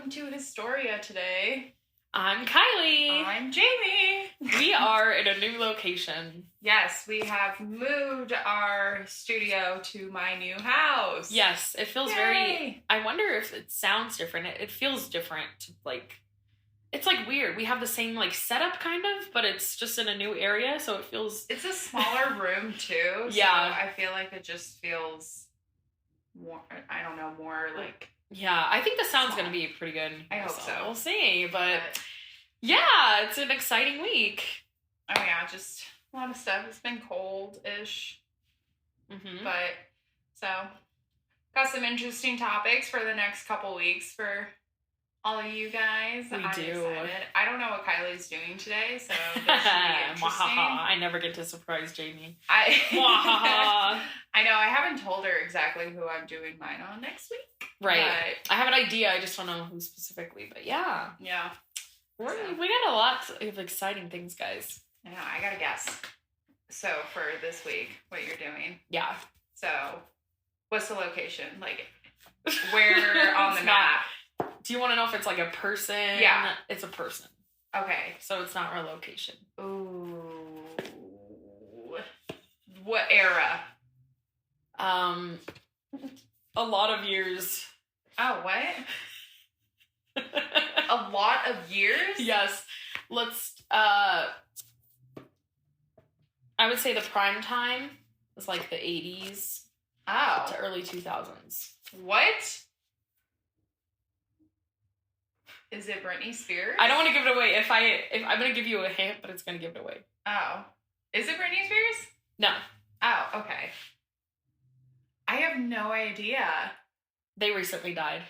welcome to Historia today. I'm Kylie. I'm Jamie. We are in a new location. Yes, we have moved our studio to my new house. Yes, it feels Yay. very... I wonder if it sounds different. It feels different. It's like weird. We have the same like setup kind of, but it's just in a new area, so it feels... It's a smaller room too. Yeah. So I feel like it just feels more, I don't know, more like... Yeah, I think the sound's going to be pretty good. I hope so. We'll see, but yeah, it's an exciting week. Oh yeah, just a lot of stuff. It's been cold-ish. Mm-hmm. But, so, got some interesting topics for the next couple weeks for all of you guys. We I'm do. excited. I don't know what Kylie's doing today, so this should be interesting. I never get to surprise Jamie. I know, I haven't told her exactly who I'm doing mine on next week. Right. But, I have an idea, I just don't know who specifically, but yeah. Yeah. We got a lot of exciting things, guys. I know, I gotta guess. So, for this week, what you're doing. Yeah. So, what's the location? Like, where on the map? Do you want to know if it's like a person? Yeah. It's a person. Okay. So it's not our location. Ooh. What era? A lot of years. Oh, what? A lot of years? Yes. Let's, I would say the prime time was like the 80s to early 2000s. What? Is it Britney Spears? I don't want to give it away. If I'm going to give you a hint, but it's going to give it away. Oh. Is it Britney Spears? No. Oh, okay. I have no idea. They recently died.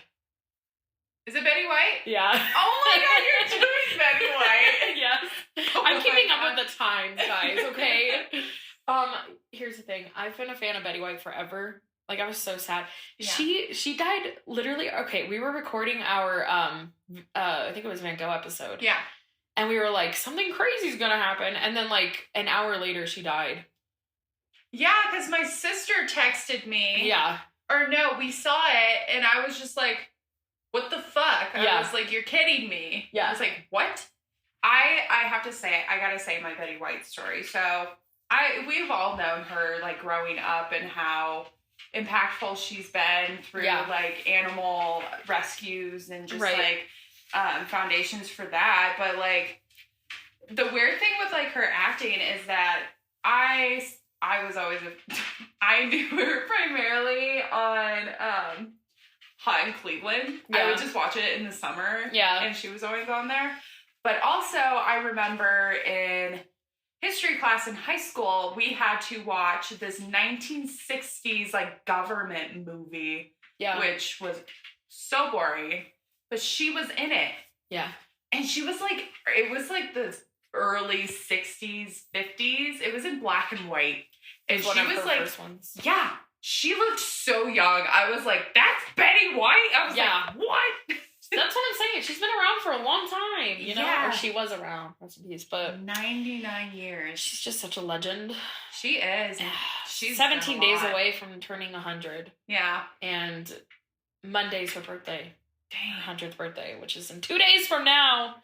Is it Betty White? Yeah. Oh my god, you're doing Betty White. Yes. Oh I'm keeping God. up with the times, guys, okay? Here's the thing. I've been a fan of Betty White forever. Like, I was so sad. Yeah. She died literally... Okay, we were recording our, I think it was Van Gogh episode. Yeah. And we were like, something crazy is gonna happen. And then, like, an hour later, she died. Yeah, because my sister texted me. Yeah. Or no, we saw it, and I was just like, what the fuck? I was like, you're kidding me. Yeah. I was like, what? I have to say, I gotta say my Betty White story. So, we've all known her, like, growing up and how impactful she's been through, like, animal rescues and just, like, foundations for that. But, like, the weird thing with, like, her acting is that I was always I knew her primarily on Hot in Cleveland. Yeah. I would just watch it in the summer. Yeah. And she was always on there. But also, I remember in history class in high school, we had to watch this 1960s, like, government movie. Yeah. Which was so boring. But she was in it. Yeah. And she was, like, it was, like, the early 60s, 50s. It was in black and white. And she was like, first ones. Yeah, she looked so young. I was like, that's Betty White? I was like, what? That's what I'm saying. She's been around for a long time, you know? Yeah. Or she was around, rest in peace, but 99 years. she's just such a legend. She is. She's 17 days away from turning 100. Yeah. And Monday's her birthday. Dang. 100th birthday, which is in 2 days from now.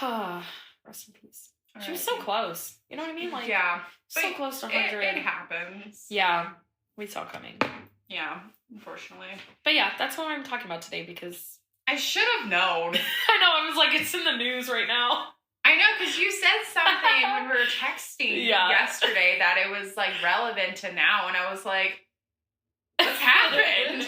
Rest in peace. She was so close. You know what I mean? Like, yeah. so close to 100. It happens. Yeah. We saw it coming. Yeah, unfortunately. But yeah, that's what I'm talking about today because... I should have known. I know, I was like, it's in the news right now. I know, because you said something when we were texting yesterday that it was, like, relevant to now, and I was like, what's happened?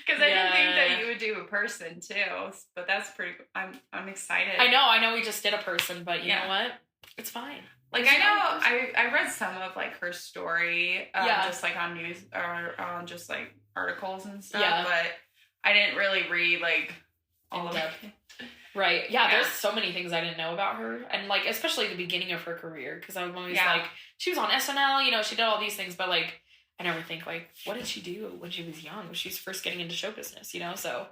Because I didn't think that you would do a person, too. But that's pretty... I'm excited. I know we just did a person, but you know what? It's fine. Like, I know, I read some of, like, her story, just, like, on news, or on just, like, articles and stuff, but I didn't really read, like, all of it. Right. Yeah, there's so many things I didn't know about her, and, like, especially the beginning of her career, because I was always like, she was on SNL, you know, she did all these things, but, like, I never think, like, what did she do when she was young, when she was first getting into show business, you know, so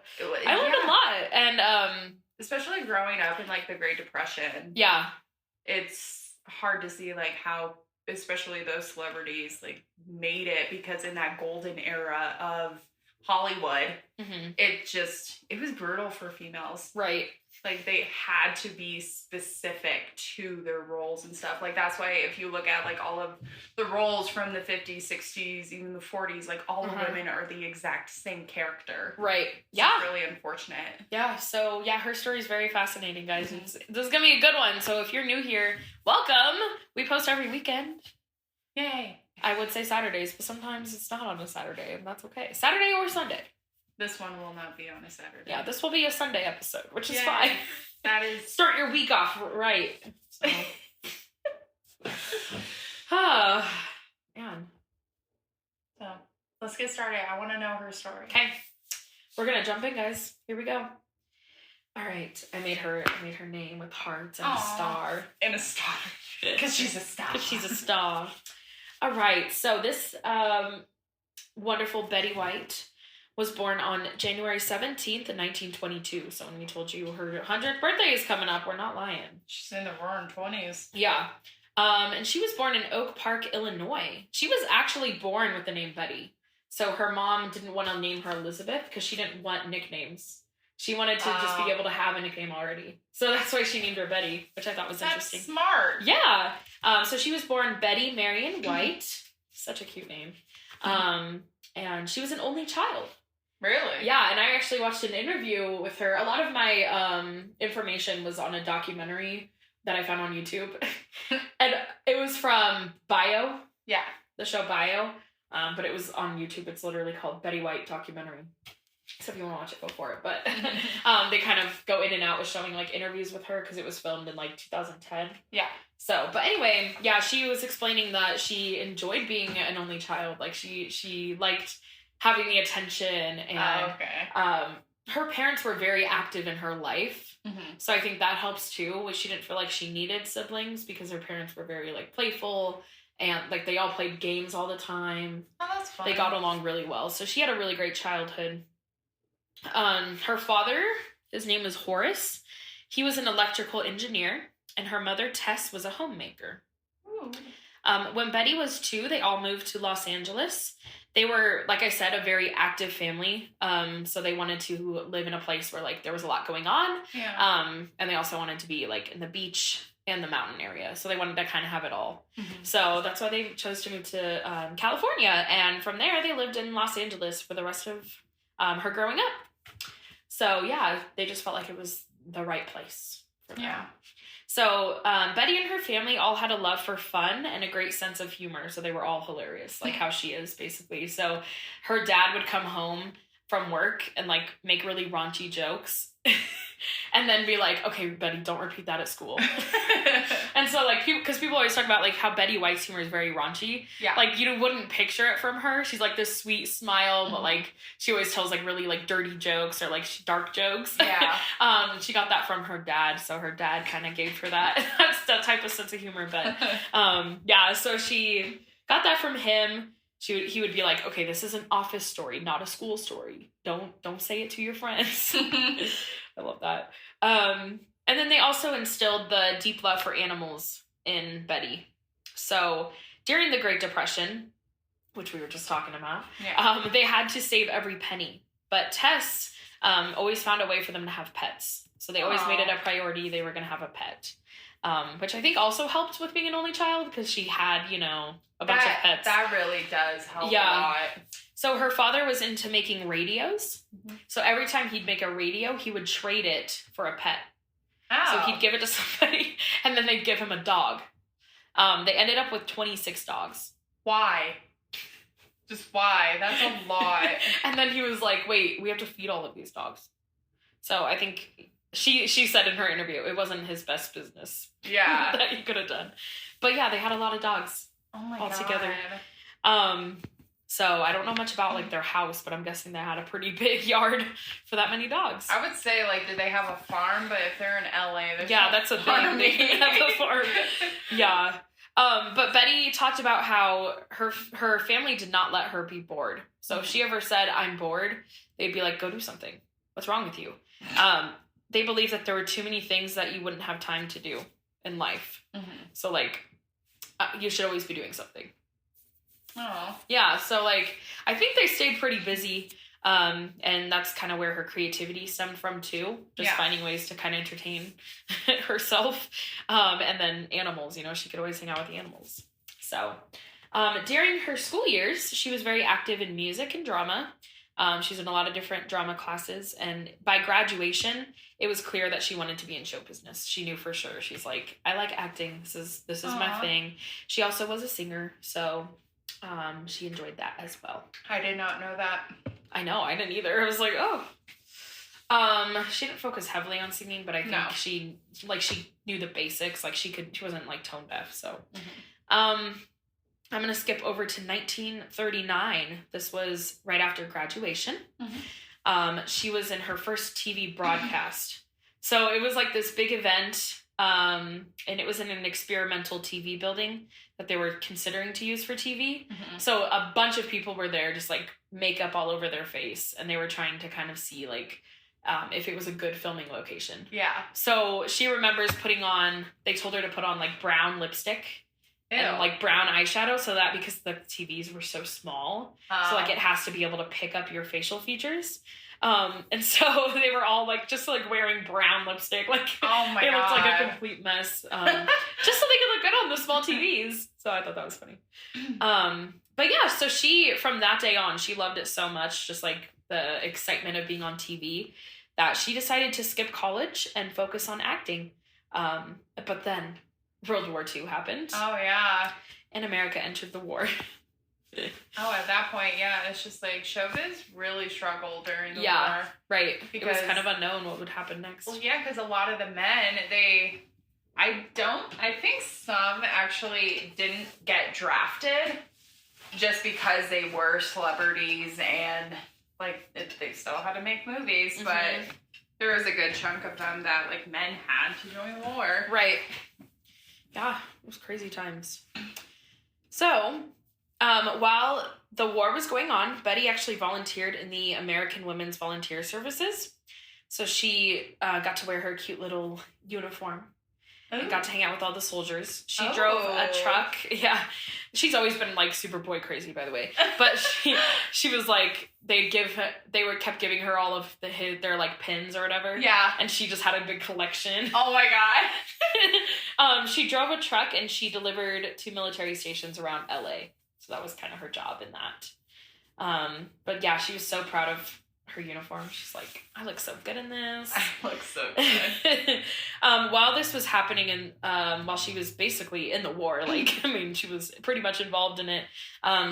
I learned a lot, and, especially growing up in, like, the Great Depression. Yeah. It's hard to see, like, how, especially those celebrities, like, made it, because in that golden era of Hollywood, it was brutal for females. Right. Like, they had to be specific to their roles and stuff. Like, that's why if you look at, like, all of the roles from the 50s, 60s, even the 40s, like, all the women are the exact same character. Right. So it's really unfortunate. Yeah, so, her story is very fascinating, guys. This is going to be a good one. So if you're new here, welcome. We post every weekend. Yay. I would say Saturdays, but sometimes it's not on a Saturday, and that's okay. Saturday or Sunday. This one will not be on a Saturday. Yeah, this will be a Sunday episode, which is fine. That is... Start your week off right. So. Oh, man. So, let's get started. I want to know her story. Okay. We're going to jump in, guys. Here we go. All right. I made her name with hearts and a star. And a star. Because she's a star. Because she's a star. All right. So this wonderful Betty White was born on January 17th, 1922. So when we told you her 100th birthday is coming up, we're not lying. She's in the roaring 20s. Yeah. And she was born in Oak Park, Illinois. She was actually born with the name Betty. So her mom didn't want to name her Elizabeth because she didn't want nicknames. She wanted to just be able to have a nickname already. So that's why she named her Betty, which I thought was interesting. That's smart. Yeah. So she was born Betty Marion White. Such a cute name. And she was an only child. Really? Yeah, and I actually watched an interview with her. A lot of my information was on a documentary that I found on YouTube. And it was from Bio. Yeah. The show Bio. But it was on YouTube. It's literally called Betty White Documentary. So if you want to watch it, go for it. But they kind of go in and out with showing like interviews with her because it was filmed in like 2010. Yeah. So, but anyway, yeah, she was explaining that she enjoyed being an only child. Like she liked having the attention and her parents were very active in her life. So I think that helps too, which she didn't feel like she needed siblings because her parents were very like playful and like they all played games all the time. Oh, that's fun. They got along really well. So she had a really great childhood. Her father, his name was Horace. He was an electrical engineer and her mother, Tess, was a homemaker. Ooh. When Betty was 2, they all moved to Los Angeles. They were, like I said, a very active family. So they wanted to live in a place where like there was a lot going on. Yeah. And they also wanted to be like in the beach and the mountain area. So they wanted to kind of have it all. So that's why they chose to move to California. And from there, they lived in Los Angeles for the rest of her growing up. So yeah, they just felt like it was the right place for them. Yeah. So Betty and her family all had a love for fun and a great sense of humor. So they were all hilarious, like how she is, basically. So her dad would come home from work and, like, make really raunchy jokes. And then be like, okay, Betty, don't repeat that at school. And so, like, because people always talk about, like, how Betty White's humor is very raunchy. Yeah. Like, you wouldn't picture it from her. She's, like, this sweet smile, but, like, she always tells, like, really, like, dirty jokes or, like, dark jokes. Yeah. She got that from her dad, so her dad kind of gave her that. That's that type of sense of humor, but, yeah, so she got that from him. He would be like, okay, this is an office story, not a school story. Don't say it to your friends. I love that. And then they also instilled the deep love for animals in Betty. So during the Great Depression, which we were just talking about, they had to save every penny. But Tess always found a way for them to have pets. So they always made it a priority they were going to have a pet. Which I think also helped with being an only child because she had, a bunch of pets. That really does help a lot. So her father was into making radios. So every time he'd make a radio, he would trade it for a pet. Oh. So he'd give it to somebody, and then they'd give him a dog. They ended up with 26 dogs. Why? Just why? That's a lot. And then he was like, wait, we have to feed all of these dogs. So I think she said in her interview, it wasn't his best business. Yeah. That he could have done. But yeah, they had a lot of dogs. Oh my all God. Together. So I don't know much about like their house, but I'm guessing they had a pretty big yard for that many dogs. I would say like, did they have a farm? But if they're in LA, there's that's a thing. They have a farm. Yeah. But Betty talked about how her family did not let her be bored. So if she ever said, I'm bored, they'd be like, go do something. What's wrong with you? They believed that there were too many things that you wouldn't have time to do in life. So like, you should always be doing something. Oh. Yeah, so, like, I think they stayed pretty busy. And that's kind of where her creativity stemmed from too. Just finding ways to kind of entertain herself. And then animals, she could always hang out with the animals. So during her school years, she was very active in music and drama. She's in a lot of different drama classes. And by graduation, it was clear that she wanted to be in show business. She knew for sure. She's like, I like acting. This is my thing. She also was a singer. So she enjoyed that as well. I did not know that. I know, I didn't either. I was like, oh. She didn't focus heavily on singing, but I think she knew the basics. Like she wasn't like tone deaf. So, I'm going to skip over to 1939. This was right after graduation. She was in her first TV broadcast. So it was like this big event. And it was in an experimental TV building that they were considering to use for TV. So a bunch of people were there, just like makeup all over their face. And they were trying to kind of see like, if it was a good filming location. Yeah. So she remembers they told her to put on like brown lipstick. Ew. And like brown eyeshadow, so that because the TVs were so small, so like it has to be able to pick up your facial features. And so they were all like just like wearing brown lipstick, like oh my god, it looked like a complete mess. Just so they could look good on the small TVs. So I thought that was funny. But yeah, so she from that day on, she loved it so much, just like the excitement of being on TV, that she decided to skip college and focus on acting. But then World War II happened. Oh, yeah. And America entered the war. At that point, it's just like showbiz really struggled during the war. Yeah, right. Because it was kind of unknown what would happen next. Well, yeah, because a lot of the men, I think some actually didn't get drafted just because they were celebrities and like they still had to make movies, but there was a good chunk of them that like men had to join the war. Right. Yeah, it was crazy times. So, while the war was going on, Betty actually volunteered in the American Women's Volunteer Services. So she got to wear her cute little uniform and got to hang out with all the soldiers. She drove a truck. Yeah. She's always been like super boy crazy, by the way. But she was like, they kept giving her all of their like pins or whatever. Yeah. And she just had a big collection. Oh my god. She drove a truck and she delivered to military stations around LA. So that was kind of her job in that. But yeah, she was so proud of her uniform. She's like, I look so good in this. I look so good. While this was happening and while she was basically in the war, like, I mean, she was pretty much involved in it,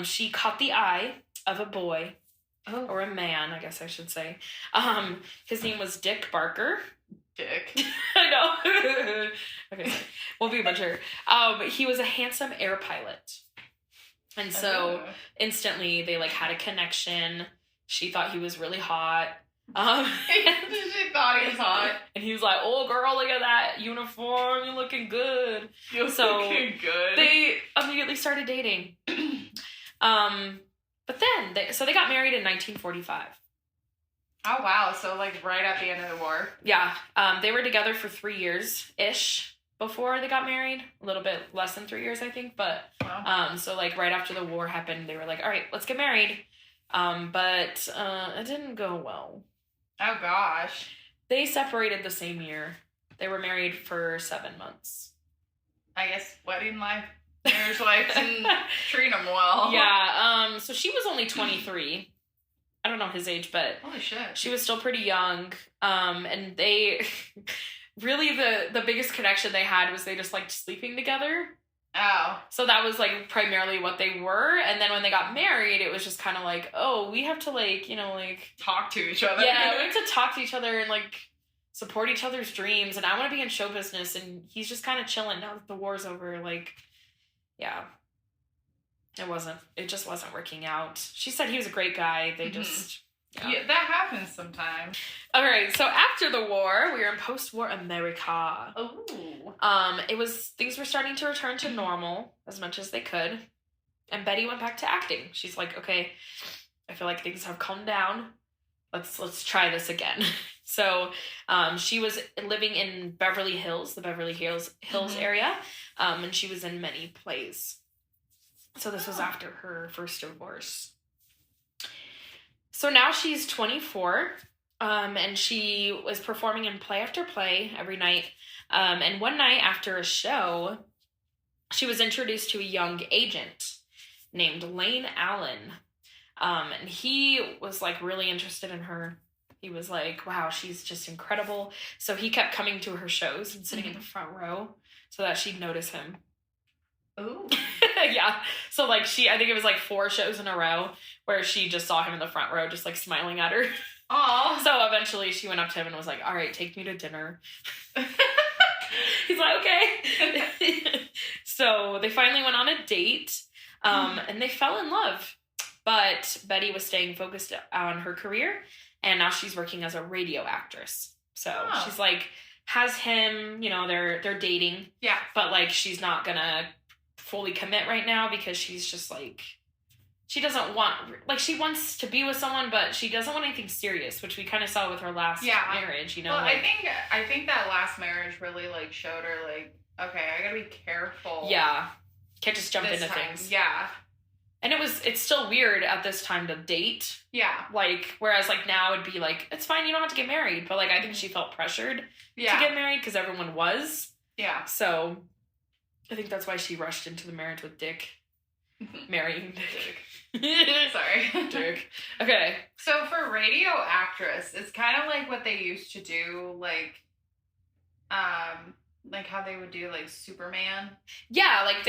she caught the eye of a boy, or a man, I guess I should say. His name was Dick Barker. Dick. I know. Okay, we'll be mature. He was a handsome air pilot. And so instantly they like had a connection. She thought he was really hot. She thought he was hot. And he was like, oh, girl, look at that uniform. You're looking good. You're looking good. They immediately started dating. But then, they got married in 1945. Oh, wow. So, like, right at the end of the war. Yeah. They were together for 3 years-ish before they got married. A little bit less than 3 years, I think. But, so, like, right after the war happened, they were like, all right, let's get married. But it didn't go well. Oh, gosh. They separated the same year. They were married for 7 months. I guess wedding life, marriage life didn't treat them well. Yeah, so she was only 23. I don't know his age, but holy shit, she was still pretty young. And they really the biggest connection they had was they just liked sleeping together. Oh. So that was, like, primarily what they were. And then when they got married, it was just kind of like, oh, we have to, like, talk to each other. Yeah, we have to talk to each other and, like, support each other's dreams. And I want to be in show business. And he's just kind of chilling now that the war's over. Like, yeah. It just wasn't working out. She said he was a great guy. They just... Yeah, that happens sometimes. All right, so after the war, we were in post-war America. Ooh. Things were starting to return to normal as much as they could, and Betty went back to acting. She's like, okay, I feel like things have calmed down. Let's try this again. So, she was living in Beverly Hills, the Beverly Hills area, and she was in many plays. So this was after her first divorce. So now she's 24, and she was performing in play after play every night. And one night after a show, she was introduced to a young agent named Lane Allen. And he was, like, really interested in her. He was like, wow, she's just incredible. So he kept coming to her shows and sitting in the front row so that she'd notice him. Ooh. Yeah. So, like, I think it was, like, 4 shows in a row where she just saw him in the front row just, like, smiling at her. Aww. So eventually she went up to him and was like, all right, take me to dinner. He's like, okay. So they finally went on a date, and they fell in love. But Betty was staying focused on her career, and now she's working as a radio actress. So she's, like, has him, you know, they're dating. Yeah. But, like, she's not gonna fully commit right now because she's just, like, she doesn't want, like, she wants to be with someone, but she doesn't want anything serious, which we kind of saw with her last marriage, you know? Well, like, I think that last marriage really, like, showed her, like, okay, I gotta be careful. Yeah. Can't just jump into things. Yeah. And it's still weird at this time to date. Yeah. Like, whereas, like, now it'd be like, it's fine, you don't have to get married. But, like, I think she felt pressured to get married because everyone was. Yeah. So, I think that's why she rushed into the marriage with Dick. Marrying Dick. Sorry. Dick. Okay. So, for radio actress, it's kind of like what they used to do, like how they would do, like, Superman. Yeah, like,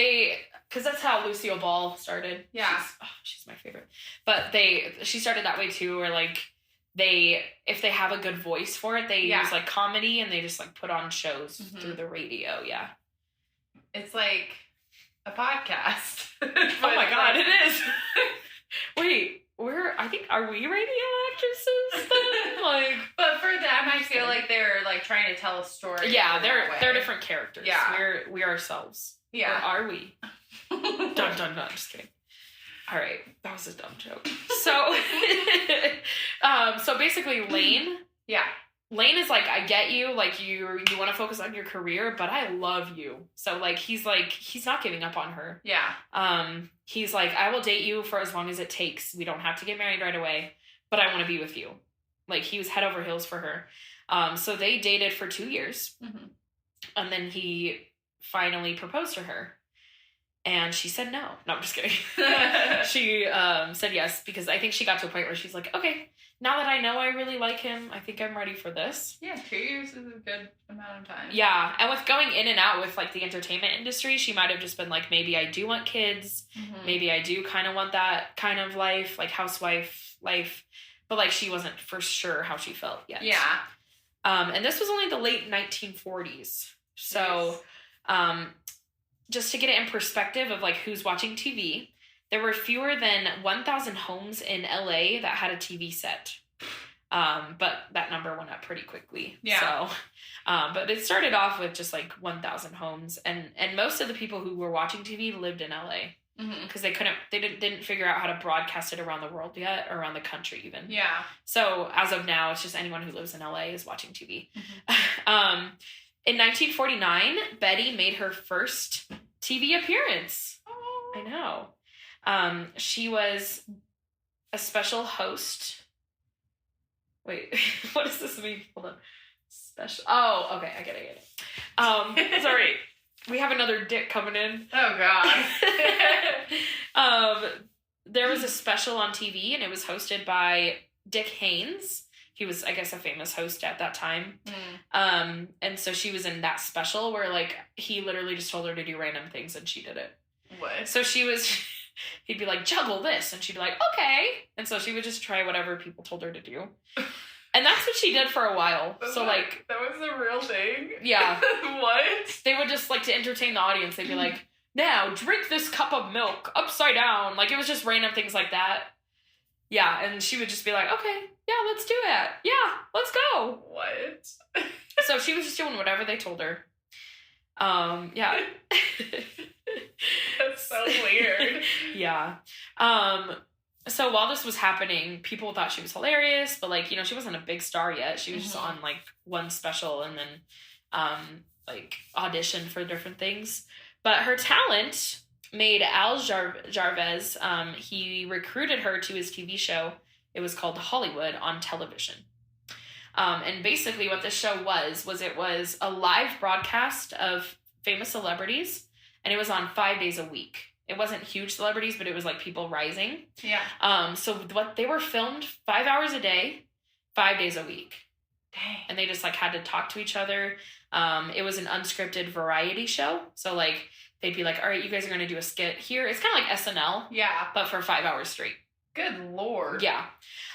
because that's how Lucille Ball started. Yeah. She's my favorite. But she started that way, too, where, like, if they have a good voice for it, they use, like, comedy, and they just, like, put on shows through the radio, It's like a podcast. Oh my god, it is! Wait, are we radio actresses then? Like, but for them, I feel like they're, like, trying to tell a story. Yeah, they're different characters. Yeah, we ourselves. Yeah, or are we? Dun dun dun. Just kidding. All right, that was a dumb joke. So, so basically, Lane. Yeah. Lane is like, I get you, like, you want to focus on your career, but I love you. So, like, he's not giving up on her. Yeah. He's like, I will date you for as long as it takes. We don't have to get married right away, but I want to be with you. Like, he was head over heels for her. So they dated for 2 years. And then he finally proposed to her. And she said no. No, I'm just kidding. She said yes, because I think she got to a point where she's like, okay, now that I know I really like him, I think I'm ready for this. Yeah, 2 years is a good amount of time. Yeah, and with going in and out with, like, the entertainment industry, she might have just been like, maybe I do want kids. Maybe I do kind of want that kind of life, like housewife life. But, like, she wasn't for sure how she felt yet. Yeah. And this was only the late 1940s. So, just to get it in perspective of, like, who's watching TV, there were fewer than 1,000 homes in LA that had a TV set. But that number went up pretty quickly. Yeah. So, but it started off with just, like, 1,000 homes. And most of the people who were watching TV lived in LA. Because they didn't figure out how to broadcast it around the world yet, or around the country even. Yeah. So, as of now, it's just anyone who lives in LA is watching TV. In 1949, Betty made her first TV appearance. Oh. I know. She was a special host. Wait, what does this mean? Hold on. Special. Oh, okay. I get it. Sorry. We have another Dick coming in. Oh, God. There was a special on TV, and it was hosted by Dick Haynes. He was, I guess, a famous host at that time. And so she was in that special where, like, he literally just told her to do random things, and she did it. What? So he'd be like, juggle this, and she'd be like, okay. And so she would just try whatever people told her to do. And that's what she did for a while. So, like... That was a real thing? Yeah. What? They would just, like, to entertain the audience, they'd be like, now, drink this cup of milk upside down. Like, it was just random things like that. Yeah, and she would just be like, okay, yeah, let's do it. Yeah, let's go. What? So she was just doing whatever they told her. Yeah. That's so weird. Yeah. So while this was happening, people thought she was hilarious, but, like, you know, she wasn't a big star yet. She was just on, like, one special and then, like, auditioned for different things. But her talent made Al Jarvez, he recruited her to his TV show It was called Hollywood on Television. And basically what this show was it was a live broadcast of famous celebrities, and it was on 5 days a week. It wasn't huge celebrities, but it was like people rising. Yeah. So what they were filmed 5 hours a day, 5 days a week. Dang. And they just like had to talk to each other. It was an unscripted variety show. So like they'd be like, all right, you guys are going to do a skit here. It's kind of like SNL. Yeah. But for 5 hours straight. Good Lord. Yeah.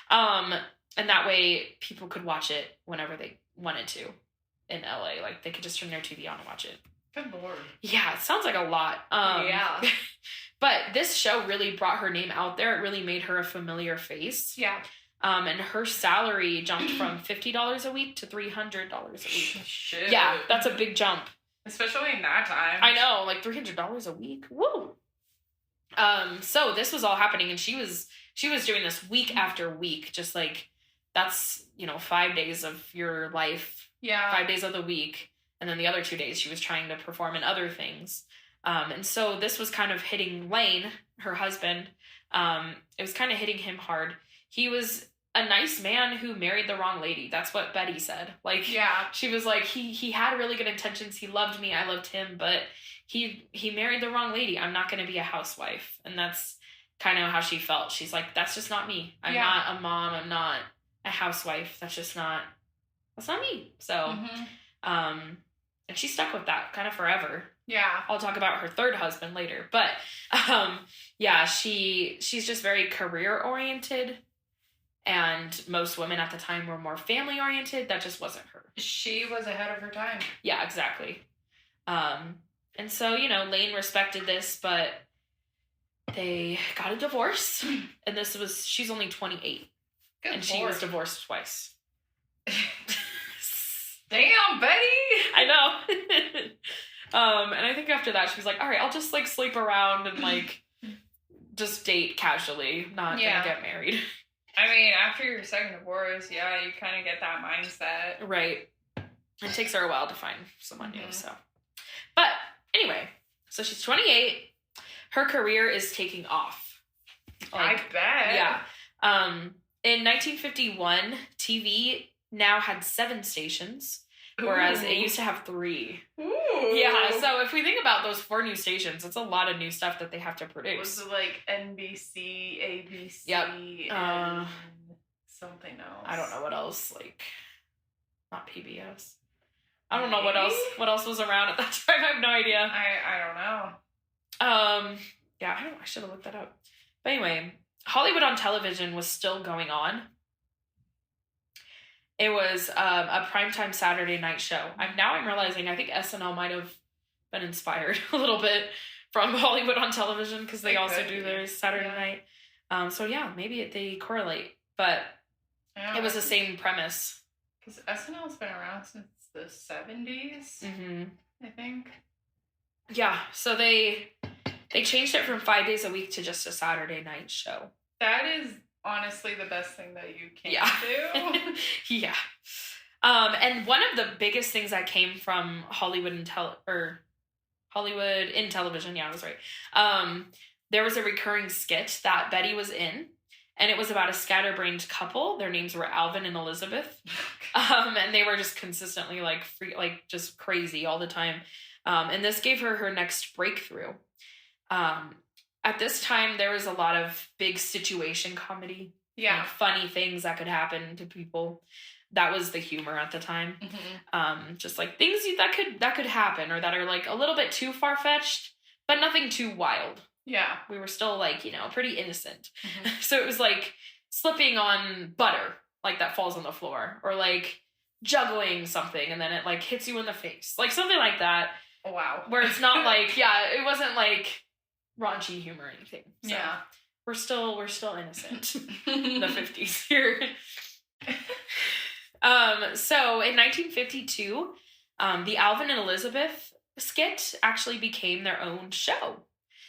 And that way people could watch it whenever they wanted to in LA. Like they could just turn their TV on and watch it. Good Lord. Yeah, it sounds like a lot. Yeah. But this show really brought her name out there. It really made her a familiar face. Yeah. And her salary jumped from $50 a week to $300 a week. Shit. Yeah, that's a big jump. Especially in that time. I know, like $300 a week. Woo. So this was all happening, and she was doing this week after week, just like that's 5 days of your life. Yeah. 5 days of the week, and then the other 2 days she was trying to perform in other things. And so this was kind of hitting Lane, her husband. It was kind of hitting him hard. He was a nice man who married the wrong lady. That's what Betty said. Like, yeah, she was like, he had really good intentions. He loved me. I loved him, but he married the wrong lady. I'm not going to be a housewife. And that's kind of how she felt. She's like, that's just not me. I'm not a mom. I'm not a housewife. that's not me. So, and she stuck with that kind of forever. Yeah. I'll talk about her third husband later. But, yeah, she's just very career oriented. And most women at the time were more family oriented. That just wasn't her. She was ahead of her time. Yeah, exactly. And so, Lane respected this, but they got a divorce. And she's only 28. Good and Lord. She was divorced twice. Damn, Betty! I know. And I think after that, she was like, all right, I'll just, like, sleep around and, just date casually. Not gonna get married. I mean, after your second divorce, you kind of get that mindset. Right. It takes her a while to find someone new, so. But, anyway, so she's 28. Her career is taking off. I bet. Yeah. In 1951, TV now had 7 stations, whereas it used to have 3. Ooh. Yeah, so if we think about those 4 new stations, it's a lot of new stuff that they have to produce. Was it like NBC, ABC, yep. and something else? I don't know what else, not PBS. I don't know what else was around at that time. I have no idea. I don't know. Yeah, I should have looked that up. But anyway, Hollywood on Television was still going on. It was a primetime Saturday night show. I'm realizing I think SNL might have been inspired a little bit from Hollywood on Television because they also do their Saturday night. So yeah, maybe they correlate, but it was the same premise. Because SNL's been around since the 70s, I think. Yeah, so they changed it from 5 days a week to just a Saturday night show. That is honestly the best thing that you can do. Yeah. And one of the biggest things that came from Hollywood in Television, yeah, I was right. There was a recurring skit that Betty was in, and it was about a scatterbrained couple. Their names were Alvin and Elizabeth. And they were just consistently just crazy all the time. And this gave her next breakthrough. At this time, there was a lot of big situation comedy. Yeah. Funny things that could happen to people. That was the humor at the time. Just things that could happen or that are a little bit too far-fetched, but nothing too wild. Yeah. We were still pretty innocent. So it was slipping on butter, that falls on the floor, or juggling something and then it hits you in the face. Something like that. Oh, wow. Where it's not it wasn't raunchy humor or anything. So yeah. We're still innocent in the 50s here. So in 1952, the Alvin and Elizabeth skit actually became their own show.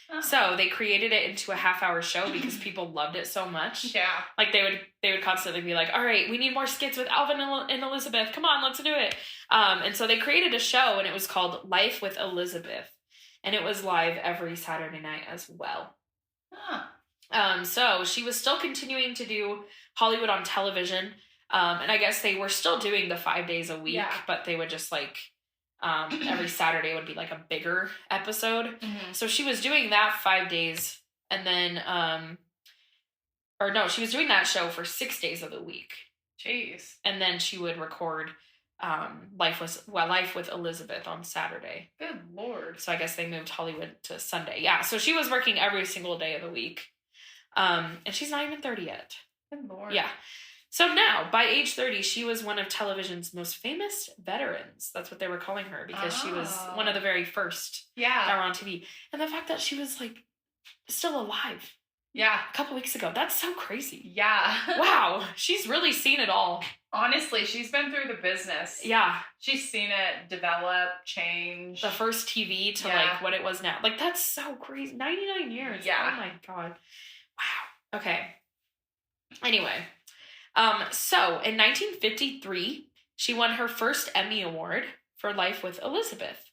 Uh-huh. So they created it into a half-hour show because people loved it so much. Yeah. They would constantly be like, all right, we need more skits with Alvin and Elizabeth. Come on, let's do it. And so they created a show, and it was called Life with Elizabeth. And it was live every Saturday night as well. Huh. So she was still continuing to do Hollywood on television. And I guess they were still doing the 5 days a week, but they would just like, every Saturday would be like a bigger episode. Mm-hmm. So she was doing that 5 days and then, she was doing that show for 6 days of the week. Jeez. And then she would record, Life with Elizabeth on Saturday. Good Lord. So I guess they moved Hollywood to Sunday. Yeah. So she was working every single day of the week. And she's not even 30 yet. Good Lord. Yeah. So now, by age 30, she was one of television's most famous veterans. That's what they were calling her because she was one of the very first that were on TV. And the fact that she was, like, still alive. Yeah. A couple weeks ago. That's so crazy. Yeah. Wow. She's really seen it all. Honestly, she's been through the business. Yeah. She's seen it develop, change. The first TV to, like, what it was now. Like, that's so crazy. 99 years. Yeah. Oh, my God. Wow. Okay. Anyway. So in 1953, she won her first Emmy Award for Life with Elizabeth.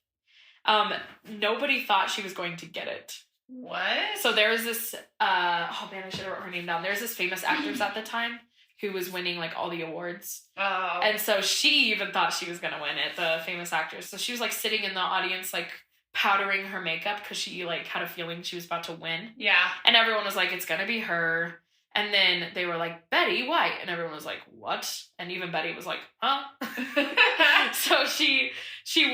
Nobody thought she was going to get it. What? So there was this, I should have wrote her name down. There's this famous actress at the time who was winning like all the awards. Oh. And so she even thought she was going to win it, the famous actress. So she was like sitting in the audience, like powdering her makeup because she like had a feeling she was about to win. Yeah. And everyone was like, it's going to be her. And then they were like, Betty White. And everyone was like, what? And even Betty was like, huh? So she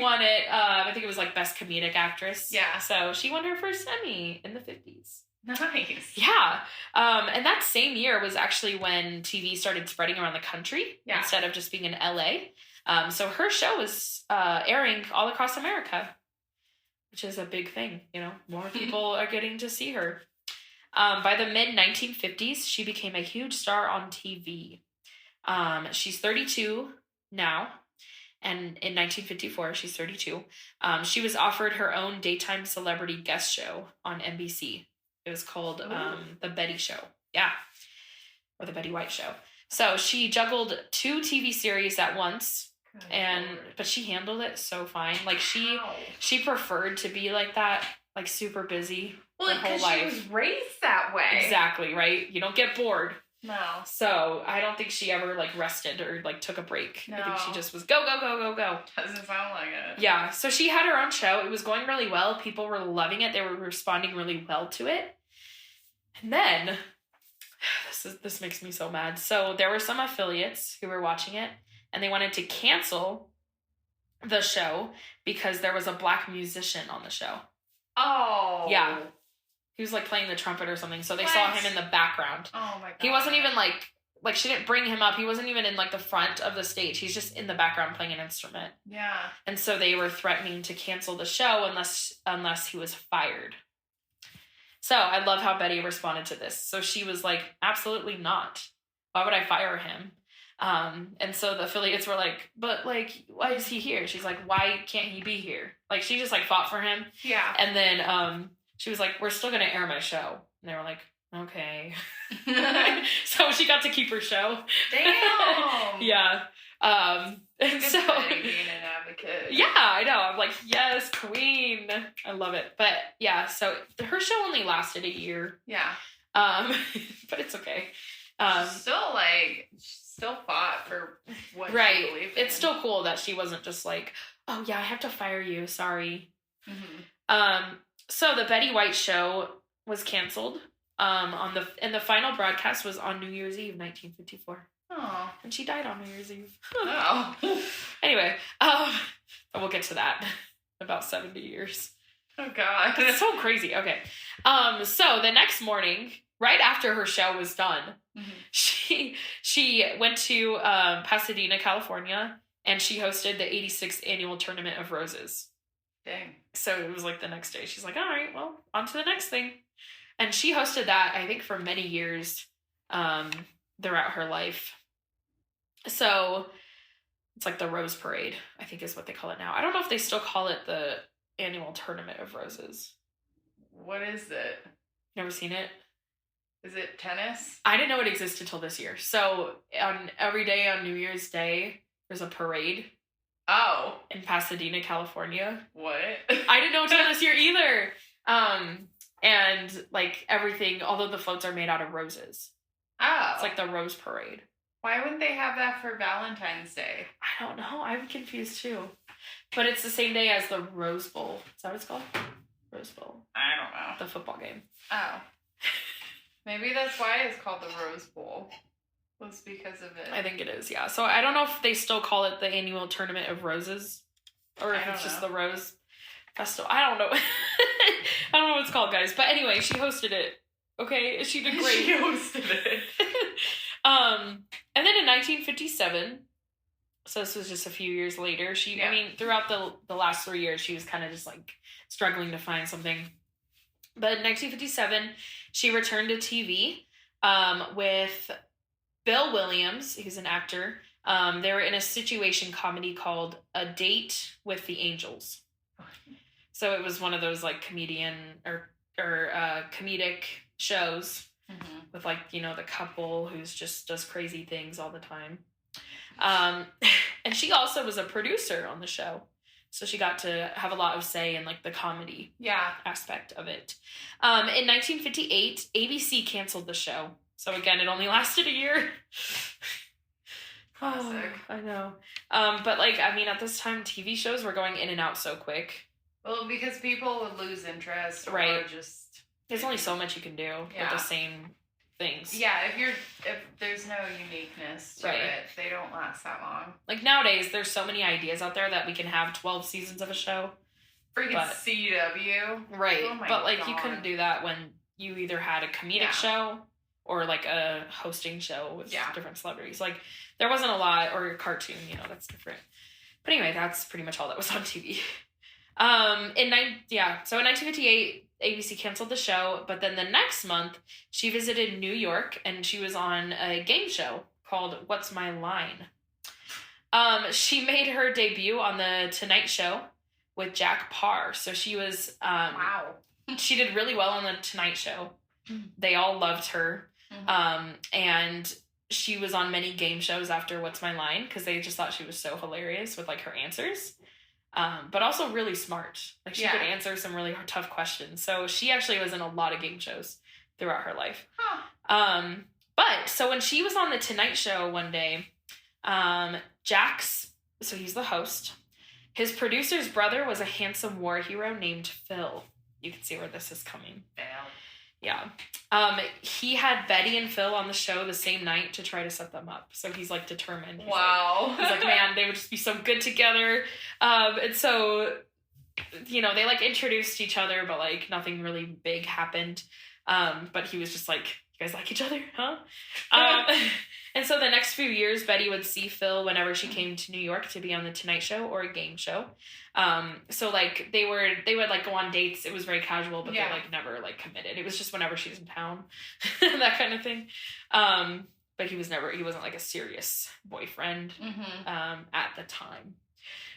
won it. I think it was like Best Comedic Actress. Yeah. So she won her first Emmy in the 50s. Nice. Yeah. And that same year was actually when TV started spreading around the country instead of just being in LA. So her show was airing all across America, which is a big thing. You know, more people are getting to see her. By the mid-1950s, she became a huge star on TV. She's 32 now, and in 1954, she's 32. She was offered her own daytime celebrity guest show on NBC. It was called The Betty Show. Yeah. Or The Betty White Show. So she juggled 2 TV series at once, but she handled it so fine. Like, she preferred to be like that, like super busy. Well, because she was raised that way. Exactly, right? You don't get bored. No. So I don't think she ever like rested or like took a break. No. I think she just was go, go, go, go, go. Doesn't sound like it. Yeah. So she had her own show. It was going really well. People were loving it. They were responding really well to it. And then this makes me so mad. So there were some affiliates who were watching it and they wanted to cancel the show because there was a black musician on the show. Oh. Yeah. He was, like, playing the trumpet or something, so they saw him in the background. Oh, my God. He wasn't even, like, she didn't bring him up. He wasn't even in, like, the front of the stage. He's just in the background playing an instrument. Yeah. And so they were threatening to cancel the show unless he was fired. So I love how Betty responded to this. So she was like, absolutely not. Why would I fire him? And so the affiliates were like, but, like, why is he here? She's like, why can't he be here? Like, she just, like, fought for him. Yeah. And then, she was like, we're still going to air my show. And they were like, okay. So she got to keep her show. Damn. Yeah. And good so being an advocate. Yeah, I know. I'm like, yes, queen. I love it. But yeah, so her show only lasted a year. Yeah. But it's okay. Still fought for what right. she believed in. It's still cool that she wasn't just like, oh yeah, I have to fire you. Sorry. Mm-hmm. So the Betty White show was canceled. And the final broadcast was on New Year's Eve, 1954. Oh. And she died on New Year's Eve. Oh. Anyway, we'll get to that in about 70 years. Oh God. It's so crazy. Okay. So the next morning, right after her show was done, she went to Pasadena, California, and she hosted the 86th annual Tournament of Roses. Dang. So it was like the next day. She's like, all right, well, on to the next thing. And she hosted that, I think, for many years throughout her life. So it's like the Rose Parade, I think is what they call it now. I don't know if they still call it the annual Tournament of Roses. What is it? Never seen it? Is it tennis? I didn't know it existed till this year. So every day on New Year's Day, there's a parade. Oh. In Pasadena, California. What? I didn't know until this year either. And, like, everything, although the floats are made out of roses. Oh. It's like the Rose Parade. Why wouldn't they have that for Valentine's Day? I don't know. I'm confused, too. But it's the same day as the Rose Bowl. Is that what it's called? Rose Bowl. I don't know. The football game. Oh. Maybe that's why it's called the Rose Bowl. Was because of it. I think it is, yeah. So I don't know if they still call it the annual Tournament of Roses. Or if it's just the Rose Festival. I don't know. I don't know what it's called, guys. But anyway, she hosted it. Okay? She did great. She hosted it. And then in 1957, so this was just a few years later, I mean, throughout the last 3 years, she was kind of just, like, struggling to find something. But in 1957, she returned to TV with Bill Williams, who's an actor. They were in a situation comedy called A Date with the Angels. So it was one of those, like, comedian or comedic shows with, like, you know, the couple who's just does crazy things all the time. And she also was a producer on the show. So she got to have a lot of say in, like, the comedy aspect of it. In 1958, ABC canceled the show. So, again, it only lasted a year. Classic. Oh, I know. But, like, I mean, at this time, TV shows were going in and out so quick. Well, because people would lose interest or just... There's only so much you can do with the same things. Yeah, if there's no uniqueness to it, they don't last that long. Like, nowadays, there's so many ideas out there that we can have 12 seasons of a show. Freaking CW. Right. Oh my but, like, God. you couldn't do that when you either had a comedic show or, like, a hosting show with different celebrities. Like, there wasn't a lot, or a cartoon, you know, that's different. But anyway, that's pretty much all that was on TV. So in 1958, ABC canceled the show, but then the next month, she visited New York, and she was on a game show called What's My Line? She made her debut on the Tonight Show with Jack Parr. So she was... wow. She did really well on the Tonight Show. They all loved her. And she was on many game shows after What's My Line, because they just thought she was so hilarious with, like, her answers. But also really smart. Like, she could answer some really tough questions. So she actually was in a lot of game shows throughout her life. But, so when she was on the Tonight Show one day, so he's the host, his producer's brother was a handsome war hero named Phil. You can see where this is coming. Yeah. He had Betty and Phil on the show the same night to try to set them up. So he's, like, determined. He's like, man, they would just be so good together. And so, you know, they, like, introduced each other, but, like, nothing really big happened. But he was just like, you guys like each other, huh? And so the next few years, Betty would see Phil whenever she came to New York to be on the Tonight Show or a game show. So, like, they would, like, go on dates. It was very casual, but they, like, never, like, committed. It was just whenever she's in town, that kind of thing. But he wasn't, like, a serious boyfriend, at the time.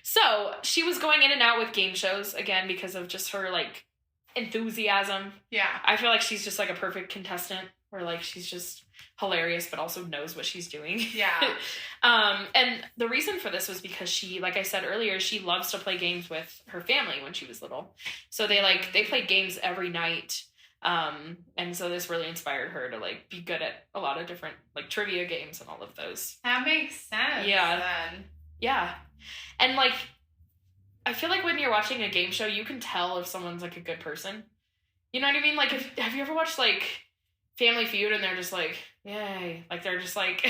So, she was going in and out with game shows, again, because of just her, like, enthusiasm. Yeah. I feel like she's just, like, a perfect contestant, where, like, she's just hilarious, but also knows what she's doing. Yeah. And the reason for this was because she, like I said earlier, she loves to play games with her family when she was little. So they played games every night. And so this really inspired her to, like, be good at a lot of different, like, trivia games and all of those. That makes sense. Yeah. Then. Yeah. And, like, I feel like when you're watching a game show, you can tell if someone's, like, a good person. You know what I mean? Like, have you ever watched, like, Family Feud and they're just like, yay. Like, they're just, like,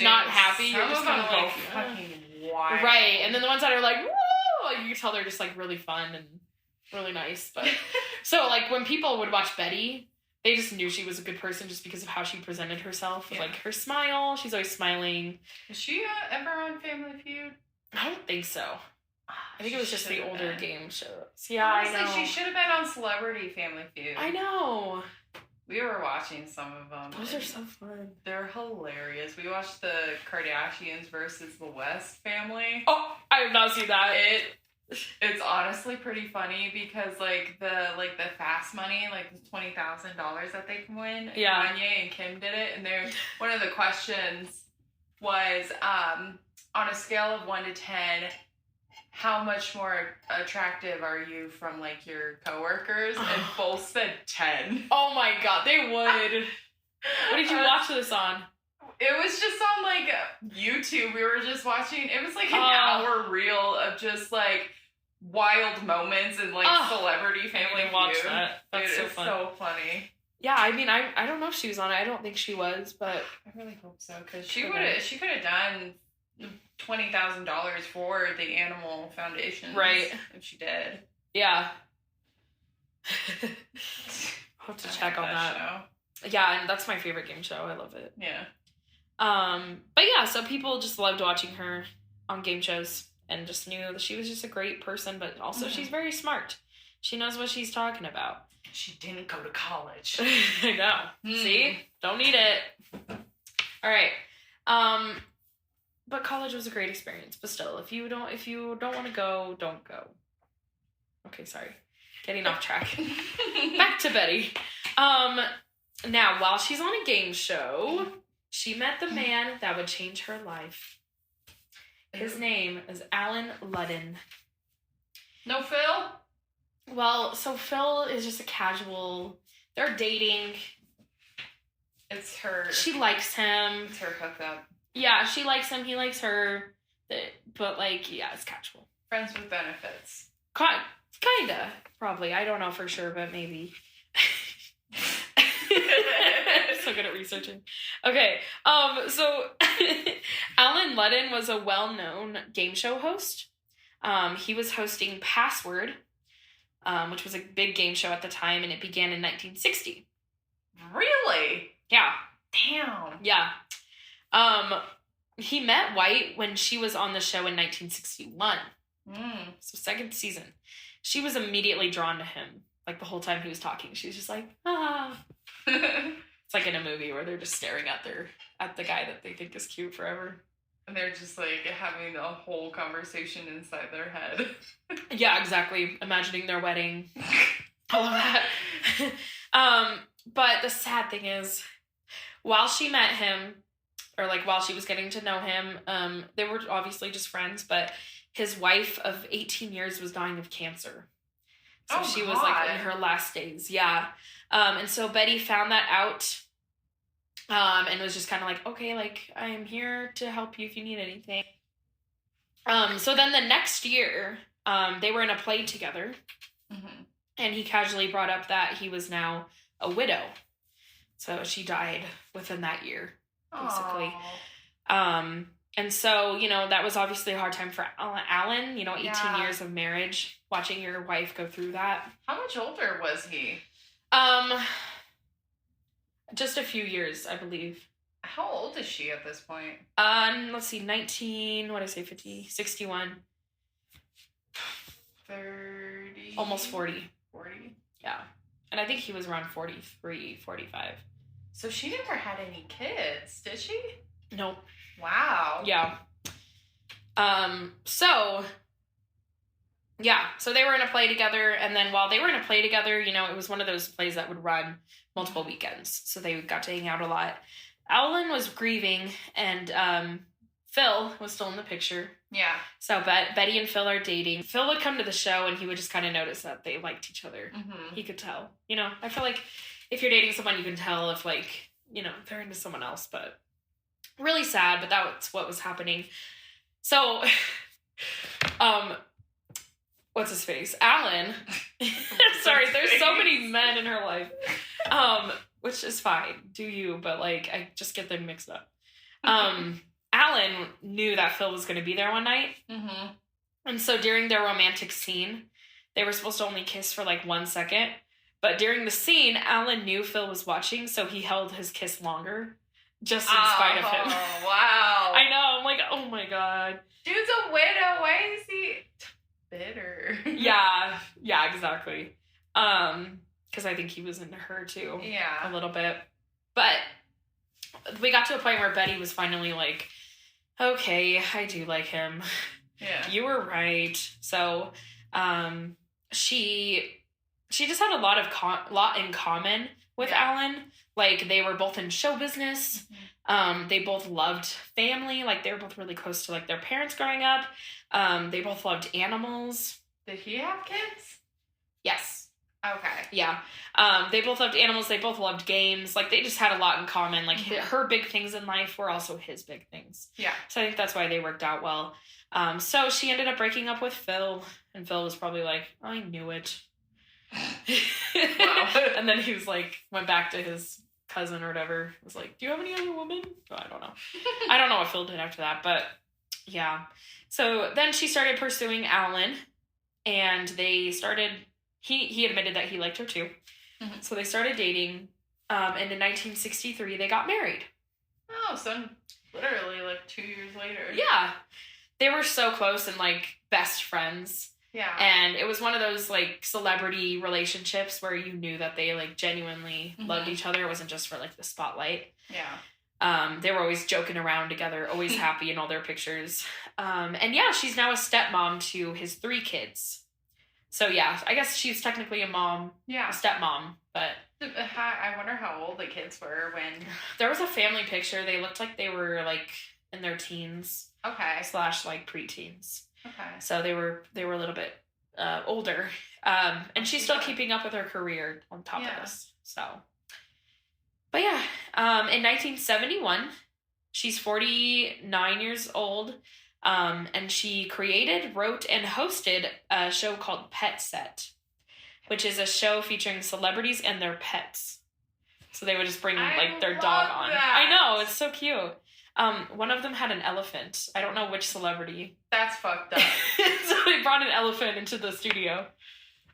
not happy. You're just kind of like, fucking wild. Right. And then the ones that are like, whoa, like, you can tell they're just, like, really fun and really nice. But so, like, when people would watch Betty, they just knew she was a good person just because of how she presented herself. With, like, her smile. She's always smiling. Was she ever on Family Feud? I don't think so. I think it was just the older game shows. Yeah, honestly, I know. She should have been on Celebrity Family Feud. I know. We were watching some of them. Those are so fun. They're hilarious. We watched the Kardashians versus the West family. Oh, I have not seen that. It's honestly pretty funny because, like, the fast money, like the $20,000 that they can win. Yeah. Kanye and Kim did it, and one of the questions was on a scale of 1 to 10. how much more attractive are you from, like, your coworkers? And both said 10. Oh my God, they would. What did you watch this on? It was just on, like, YouTube. We were just watching, it was like an hour reel of just, like, wild moments and, like, celebrity family feud. Watch that. That's so fun. So funny. Yeah, I mean, I don't know if she was on it. I don't think she was, but I really hope so, because she could have done $20,000 for the Animal Foundation, right? If she did, yeah. I'll have to check on that. Show. Yeah, and that's my favorite game show. I love it. Yeah. But yeah, so people just loved watching her on game shows and just knew that she was just a great person, but also she's very smart. She knows what she's talking about. She didn't go to college. I know. See? Don't need it. All right. But college was a great experience. But still, if you don't want to go, don't go. Okay, sorry. Getting off track. Back to Betty. Now, while she's on a game show, she met the man that would change her life. His name is Alan Ludden. No Phil? Well, so Phil is just a casual. They're dating. It's her. She likes him. It's her hookup. Yeah, she likes him. He likes her. But, like, yeah, it's casual. Friends with benefits. Kinda. Probably. I don't know for sure, but maybe. I'm so good at researching. Okay. So Alan Ludden was a well-known game show host. He was hosting Password, which was a big game show at the time, and it began in 1960. Really? Yeah. Damn. Yeah. He met White when she was on the show in 1961. So second season. She was immediately drawn to him. Like, the whole time he was talking, she was just like, ah. It's like in a movie where they're just staring at the guy that they think is cute forever. And they're just, like, having a whole conversation inside their head. Yeah, exactly. Imagining their wedding. All of that. But the sad thing is, while she met him, or, like, while she was getting to know him, they were obviously just friends, but his wife of 18 years was dying of cancer. So she was, like, in her last days. Yeah. And so Betty found that out, and was just kind of like, okay, like, I am here to help you if you need anything. So then the next year, they were in a play together, and he casually brought up that he was now a widow. So she died within that year, basically. Aww. And so, you know, that was obviously a hard time for Alan, 18 years of marriage, watching your wife go through that. How much older was he? Just a few years, I believe. How old is she at this point? Let's see, 50, 61. 30. Almost 40. 40? Yeah. And I think he was around 43, 45. So she never had any kids, did she? Nope. Wow. Yeah. So they were in a play together, and then while they were in a play together, it was one of those plays that would run multiple weekends, so they got to hang out a lot. Alan was grieving, and Phil was still in the picture. Yeah. So Betty and Phil are dating. Phil would come to the show, and he would just kind of notice that they liked each other. He could tell. I feel like if you're dating someone, you can tell if, like, they're into someone else, but really sad, but that's what was happening. So, what's his face? Alan. Sorry, there's so many men in her life. Which is fine. Do you, but, like, I just get them mixed up. Alan knew that Phil was going to be there one night. And so during their romantic scene, they were supposed to only kiss for, like, 1 second. But during the scene, Alan knew Phil was watching, so he held his kiss longer. Just in spite of him. Oh, wow. I know. I'm like, oh my God. Dude's a widow. Why is he bitter? Yeah, exactly. Because I think he was into her too. Yeah. A little bit. But we got to a point where Betty was finally like, okay, I do like him. Yeah. You were right. So she just had a lot in common with Alan. Like, they were both in show business. They both loved family. Like, they were both really close to, like, their parents growing up. They both loved animals. Did he have kids? Yes. Okay. Yeah. They both loved animals. They both loved games. Like, they just had a lot in common. Like, her big things in life were also his big things. Yeah. So I think that's why they worked out well. So she ended up breaking up with Phil. And Phil was probably like, I knew it. Wow. And then he was like, went back to his cousin or whatever. Was like, do you have any other woman? Oh, I don't know. I don't know what Phil did after that. But, yeah. So then she started pursuing Alan. And they started... He admitted that he liked her too. Mm-hmm. So they started dating. And in 1963, they got married. Oh, so literally like 2 years later. Yeah. They were so close and like best friends. Yeah. And it was one of those like celebrity relationships where you knew that they like genuinely loved each other. It wasn't just for like the spotlight. Yeah. They were always joking around together, always happy in all their pictures. And yeah, she's now a stepmom to his 3 kids. So, yeah, I guess she's technically a mom, a stepmom, but... I wonder how old the kids were when... There was a family picture. They looked like they were, like, in their teens. Okay. / like, preteens. Okay. So they were a little bit older. And she's still keeping up with her career on top of this. So... But, yeah, in 1971, she's 49 years old. And she created, wrote, and hosted a show called Pet Set, which is a show featuring celebrities and their pets. So they would just bring, like, their dog on. That. I know, it's so cute. One of them had an elephant. I don't know which celebrity. That's fucked up. So they brought an elephant into the studio.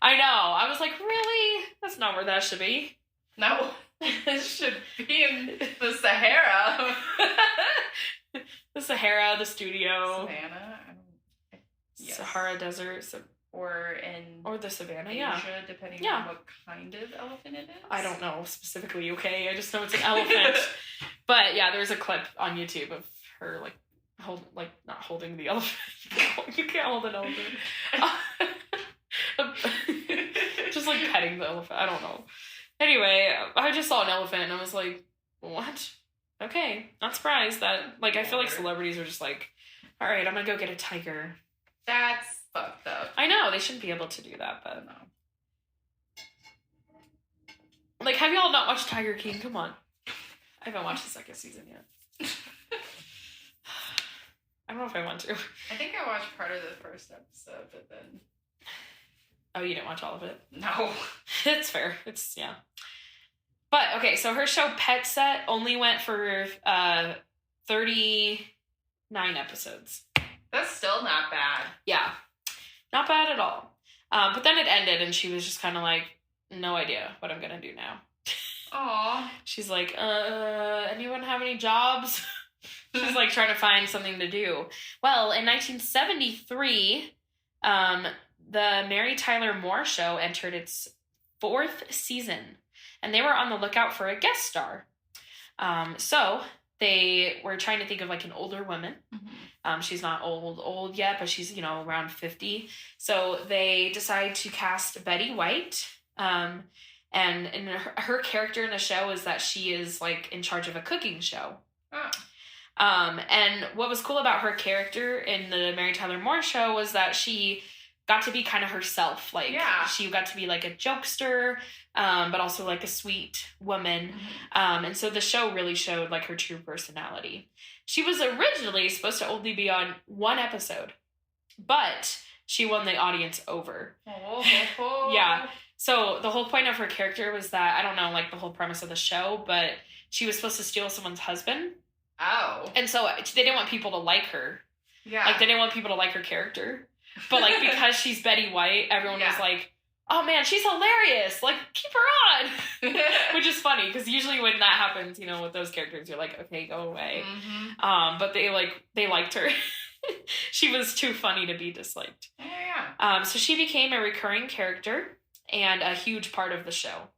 I know. I was like, really? That's not where that should be. No. It should be in the Sahara. The Sahara, the studio. Savannah? Yes. Sahara Desert. Or the Savannah, Asia, depending on what kind of elephant it is. I don't know specifically, okay? I just know it's an elephant. But yeah, there's a clip on YouTube of her, not holding the elephant. You can't hold an elephant. Just, like, petting the elephant. I don't know. Anyway, I just saw an elephant and I was like, what? Okay, not surprised that, like, I feel like celebrities are just like, all right, I'm gonna go get a tiger. That's fucked up. I know, they shouldn't be able to do that, but no. Like, have y'all not watched Tiger King? Come on. I haven't watched the 2nd season yet. I don't know if I want to. I think I watched part of the first episode, but then... Oh, you didn't watch all of it? No. It's fair. It's, yeah. But, okay, so her show Pet Set only went for 39 episodes. That's still not bad. Yeah. Not bad at all. But then it ended, and she was just kind of like, no idea what I'm going to do now. Aw. She's like, anyone have any jobs? She's, like, trying to find something to do. Well, in 1973, the Mary Tyler Moore Show entered its 4th season. And they were on the lookout for a guest star. So they were trying to think of, like, an older woman. Mm-hmm. She's not old yet, but she's, around 50. So they decide to cast Betty White. And her character in the show is that she is, like, in charge of a cooking show. Oh. And what was cool about her character in the Mary Tyler Moore Show was that she got to be kind of herself. Like, she got to be, like, a jokester, but also, like, a sweet woman. Mm-hmm. And so the show really showed, like, her true personality. She was originally supposed to only be on 1 episode, but she won the audience over. Oh. Yeah. So the whole point of her character was that, I don't know, like, the whole premise of the show, but she was supposed to steal someone's husband. Oh. And so they didn't want people to like her. Yeah. Like, they didn't want people to like her character. But, like, because she's Betty White, everyone was like, oh, man, she's hilarious. Like, keep her on. Which is funny, because usually when that happens, with those characters, you're like, okay, go away. Mm-hmm. But they liked her. She was too funny to be disliked. Yeah. So she became a recurring character and a huge part of the show.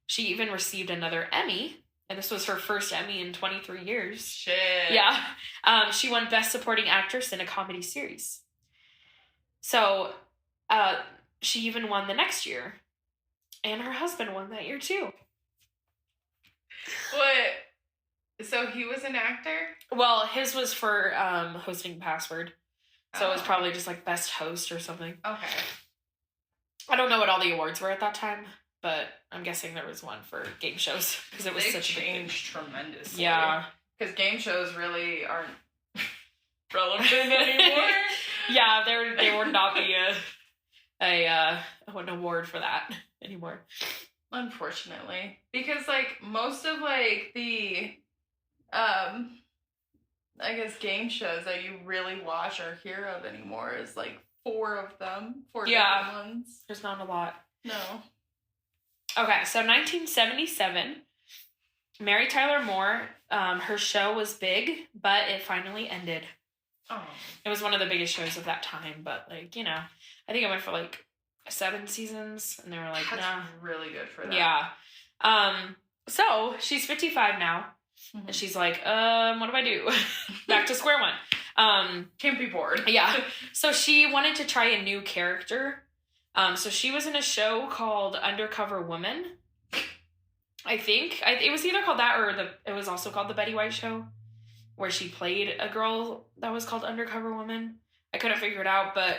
She even received another Emmy, and this was her first Emmy in 23 years. Shit. Yeah. She won Best Supporting Actress in a Comedy Series. So, she even won the next year. And her husband won that year, too. So he was an actor? Well, his was for hosting Password. So it was probably just like best host or something. Okay. I don't know what all the awards were at that time, but I'm guessing there was one for game shows because it was such a big thing. Tremendously. Yeah. Because game shows really aren't relevant anymore. Yeah, they would not be an award for that anymore. Unfortunately. Because like most of like the I guess game shows that you really watch or hear of anymore is like 4 of them. 4 different ones. There's not a lot. No. Okay, so 1977, Mary Tyler Moore, her show was big, but it finally ended. Oh. It was one of the biggest shows of that time, but like, you know, I think it went for like 7 seasons, and they were like, That's nah. really good for that. Yeah. So she's 55 now. Mm-hmm. And she's like, what do I do? Back to square one. Can't be bored. Yeah. So she wanted to try a new character. So she was in a show called Undercover Woman. I think. It was either called that or it was also called The Betty White Show, where she played a girl that was called Undercover Woman. I couldn't figure it out, but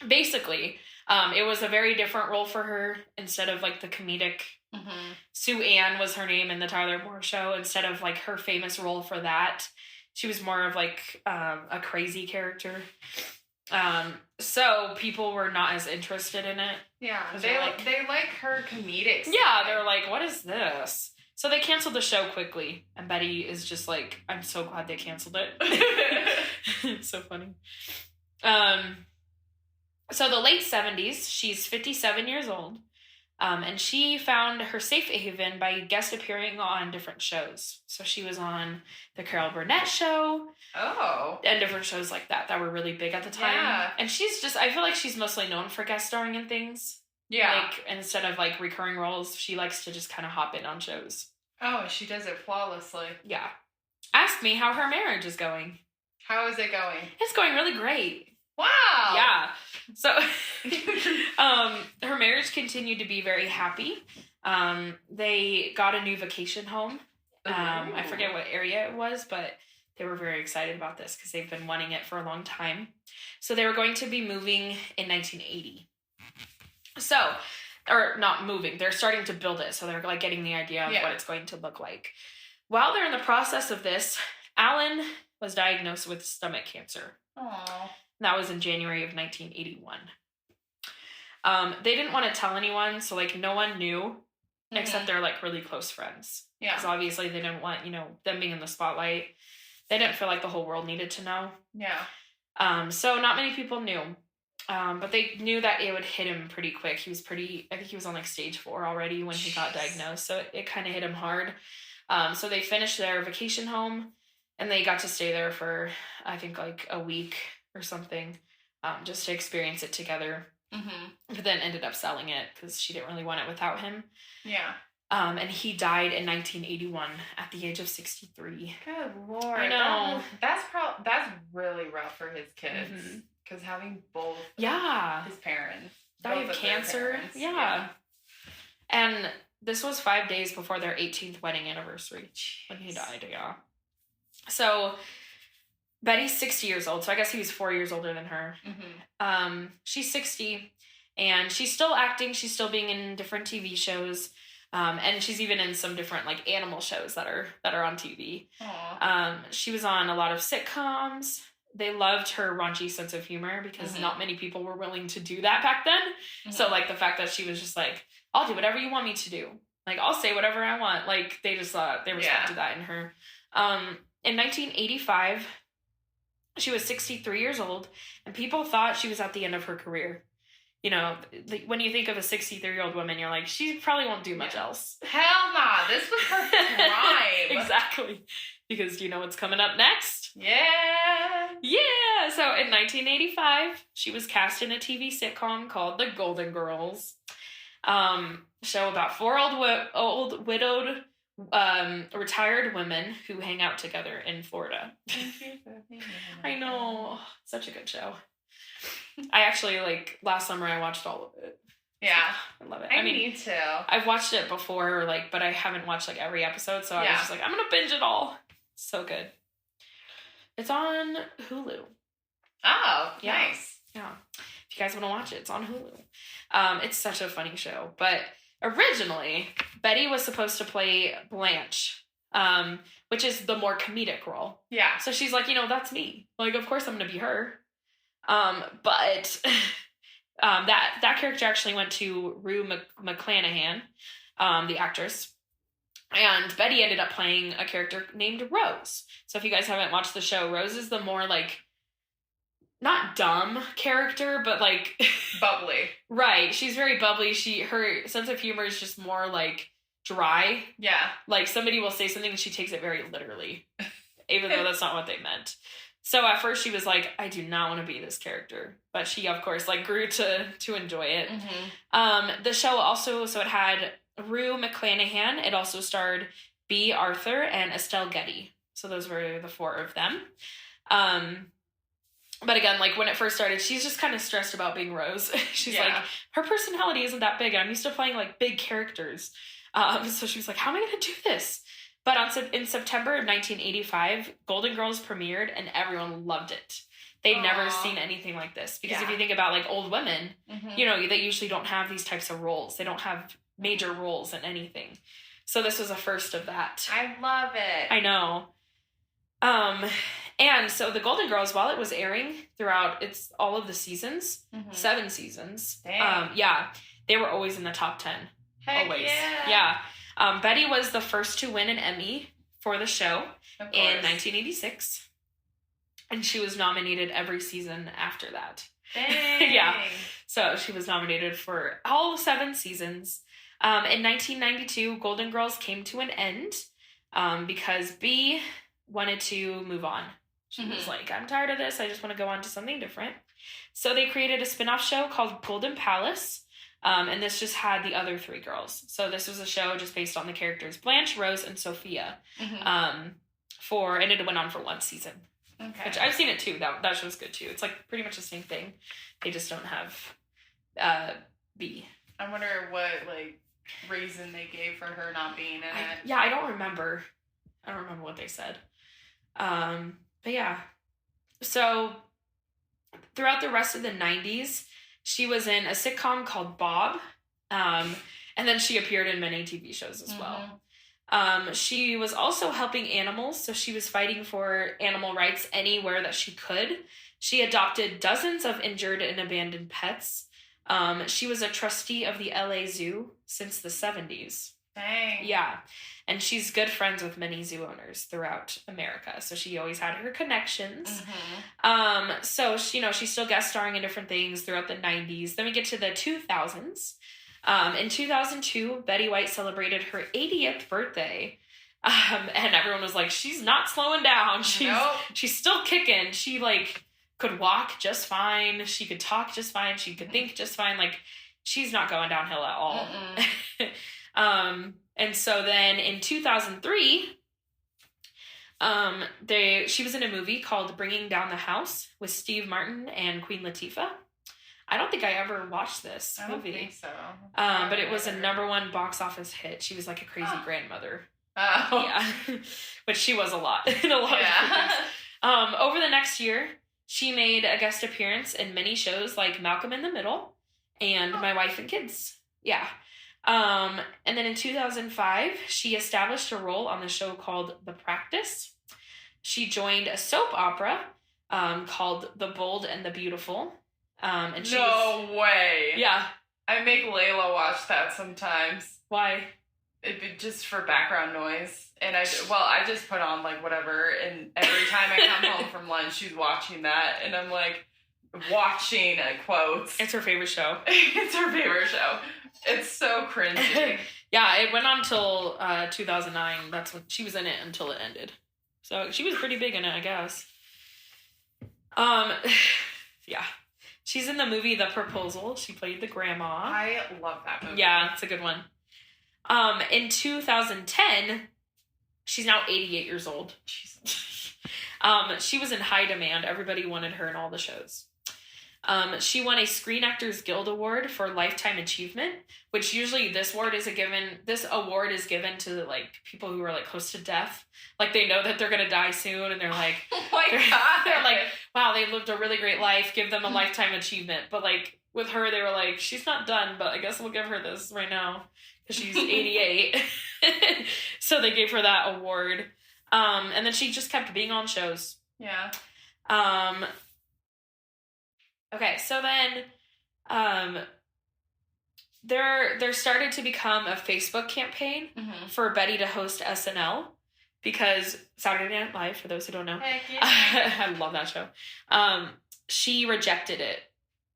basically, it was a very different role for her. Instead of like the comedic Sue Ann was her name in the Tyler Moore Show. Instead of like her famous role for that, she was more of like a crazy character. So people were not as interested in it. Yeah, they like her comedic side. Yeah, they're like, what is this? So they canceled the show quickly, and Betty is just like, I'm so glad they canceled it. It's so funny. So the late 70s, she's 57 years old. And she found her safe haven by guest appearing on different shows. So she was on the Carol Burnett Show. Oh. And different shows like that were really big at the time. Yeah. And she's just, I feel like she's mostly known for guest starring in things. Yeah. Like, instead of like recurring roles, she likes to just kind of hop in on shows. Oh, she does it flawlessly. Yeah. Ask me how her marriage is going. How is it going? It's going really great. Wow. Yeah. So, her marriage continued to be very happy. They got a new vacation home. I forget what area it was, but they were very excited about this because they've been wanting it for a long time. So they were going to be moving in 1980. So, or not moving, they're starting to build it. So they're like getting the idea of what it's going to look like. While they're in the process of this, Alan was diagnosed with stomach cancer. Aww. That was in January of 1981. They didn't want to tell anyone, so like no one knew except their like really close friends. Yeah. Because obviously they didn't want, them being in the spotlight. They didn't feel like the whole world needed to know. Yeah. So not many people knew. But they knew that it would hit him pretty quick. I think he was on like stage 4 already when he got diagnosed. So it kind of hit him hard. So they finished their vacation home and they got to stay there for, I think like a week or something, just to experience it together. But then ended up selling it because she didn't really want it without him. Yeah. And he died in 1981 at the age of 63. Good Lord. I know. That's really rough for his kids. Because having both his parents. Died of cancer. Yeah. And this was 5 days before their 18th wedding anniversary when he died. Yeah. So Betty's 60 years old, so I guess he was 4 years older than her. She's 60, and she's still acting. She's still being in different TV shows, and she's even in some different like animal shows that are on TV. She was on a lot of sitcoms. They loved her raunchy sense of humor because not many people were willing to do that back then. So like the fact that she was just like, I'll do whatever you want me to do. Like I'll say whatever I want. Like they just thought they respected that in her. In 1985. She was 63 years old, and people thought she was at the end of her career. When you think of a 63-year-old woman, you're like, she probably won't do much else. Hell nah, this was her prime. Exactly. Because you know what's coming up next? Yeah. Yeah. So in 1985, she was cast in a TV sitcom called The Golden Girls. Show about 4 old widowed retired women who hang out together in Florida. I know. Such a good show. I actually, last summer I watched all of it. Yeah. I love it. I mean, need to. I've watched it before, but I haven't watched, every episode, so I was just like, I'm gonna binge it all. It's so good. It's on Hulu. Oh, nice. Yeah. If you guys want to watch it, it's on Hulu. It's such a funny show. But originally, Betty was supposed to play Blanche, which is the more comedic role. Yeah. So she's like, that's me. Of course I'm going to be her. But that character actually went to Rue McClanahan, the actress. And Betty ended up playing a character named Rose. So if you guys haven't watched the show, Rose is the more, not dumb character, but, bubbly. Right. She's very bubbly. Her sense of humor is just more, dry. Yeah. Somebody will say something and she takes it very literally, even though that's not what they meant. So at first she was like, I do not want to be this character. But she, of course, grew to enjoy it. Mm-hmm. The show also, so it had Rue McClanahan. It also starred B. Arthur and Estelle Getty. So those were the four of them. But again, when it first started, she's just kind of stressed about being Rose. She's her personality isn't that big. I'm used to playing big characters. So she was like, how am I going to do this? But in September of 1985, Golden Girls premiered and everyone loved it. They'd never seen anything like this. Because if you think about old women, mm-hmm. They usually don't have these types of roles. They don't have major roles in anything. So this was a first of that. I love it. I know. And so the Golden Girls, while it was airing throughout all of the seasons, mm-hmm. 7 seasons, they were always in the top 10. Heck always. Yeah. Betty was the first to win an Emmy for the show in 1986. And she was nominated every season after that. Dang. Yeah. So she was nominated for all 7 seasons. In 1992, Golden Girls came to an end because B wanted to move on. She mm-hmm. was like, I'm tired of this. I just want to go on to something different. So they created a spin-off show called Golden Palace. And this just had the other 3 girls. So this was a show just based on the characters Blanche, Rose, and Sophia. Mm-hmm. And it went on for 1 season. Okay. Which I've seen it too. That show's good too. It's pretty much the same thing. They just don't have B. I wonder what reason they gave for her not being in it. Yeah, I don't remember what they said. But yeah. So throughout the rest of the 90s, she was in a sitcom called Bob. And then she appeared in many TV shows as well. She was also helping animals. So she was fighting for animal rights anywhere that she could. She adopted dozens of injured and abandoned pets. She was a trustee of the LA Zoo since the 70s. Dang. Yeah. And she's good friends with many zoo owners throughout America. So she always had her connections. Mm-hmm. So, she's still guest starring in different things throughout the 90s. Then we get to the 2000s. In 2002, Betty White celebrated her 80th birthday. And everyone was like, she's not slowing down. She's still kicking. She, could walk just fine. She could talk just fine. She could think just fine. She's not going downhill at all. And so then in 2003, she was in a movie called Bringing Down the House with Steve Martin and Queen Latifah. I don't think I ever watched this movie. I don't think so. But it was a #1 box office hit. She was a crazy grandmother. Oh. Yeah. Which she was a lot in a lot of different things. Over the next year, she made a guest appearance in many shows like Malcolm in the Middle and My Wife and Kids. Yeah. And then in 2005, she established a role on the show called The Practice. She joined a soap opera called The Bold and the Beautiful. And no way. Yeah. I make Layla watch that sometimes. Why? Just for background noise. And I just put on whatever, and every time I come home from lunch, she's watching that, and I'm watching quotes. It's her favorite show. It's her favorite show. It's so cringy. Yeah, it went on till 2009. That's when she was in it until it ended. So she was pretty big in it, I guess. Yeah. She's in the movie The Proposal. She played the grandma. I love that movie. Yeah, it's a good one. In 2010, she's now 88 years old. She was in high demand. Everybody wanted her in all the shows. She won a Screen Actors Guild Award for Lifetime Achievement, which usually this award is given to like people who are like close to death. Like they know that they're gonna die soon, and they're like, oh my God. They're like, wow, they lived a really great life. Give them a lifetime achievement. But like with her, they were like, she's not done, but I guess we'll give her this right now because she's 88. So they gave her that award. And then she just kept being on shows. Yeah. Okay, so then there started to become a Facebook campaign for Betty to host SNL because Saturday Night Live, for those who don't know. Heck yeah. I love that show. She rejected it.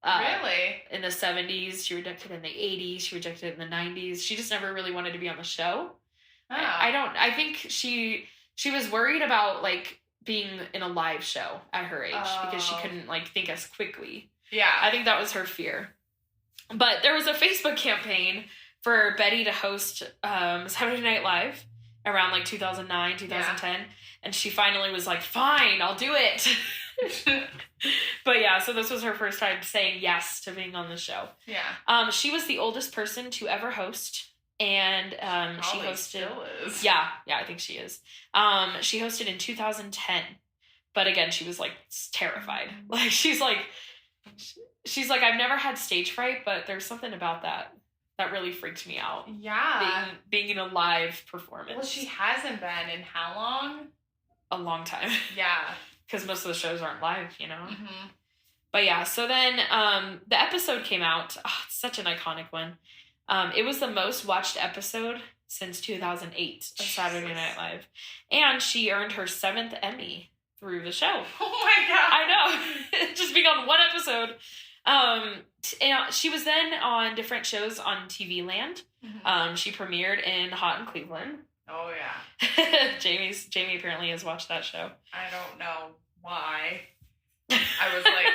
Really? In the 70s. She rejected it in the 80s. She rejected it in the 90s. She just never really wanted to be on the show. Oh. I think she was worried about, like, being in a live show at her age because she couldn't, like, think as quickly. Yeah. I think that was her fear. But there was a Facebook campaign for Betty to host Saturday Night Live around, like, 2009, 2010. Yeah. And she finally was like, fine, I'll do it. But yeah, so this was her first time saying yes to being on the show. Yeah. She was the oldest person to ever host. And she hosted. Still is. Yeah, I think she is. She hosted in 2010, but again, she was like terrified. Like she's like, I've never had stage fright, but there's something about that really freaked me out. Yeah, being in a live performance. Well, she hasn't been in how long? A long time. Yeah, because most of the shows aren't live, you know. Mm-hmm. But yeah, so then the episode came out. Oh, it's such an iconic one. It was the most watched episode since 2008 of Saturday Night Live. And she earned her 7th Emmy through the show. Oh my God. I know. Just being on one episode. And she was then on different shows on TV Land. Mm-hmm. She premiered in Hot in Cleveland. Oh, yeah. Jamie apparently has watched that show. I don't know why. I was like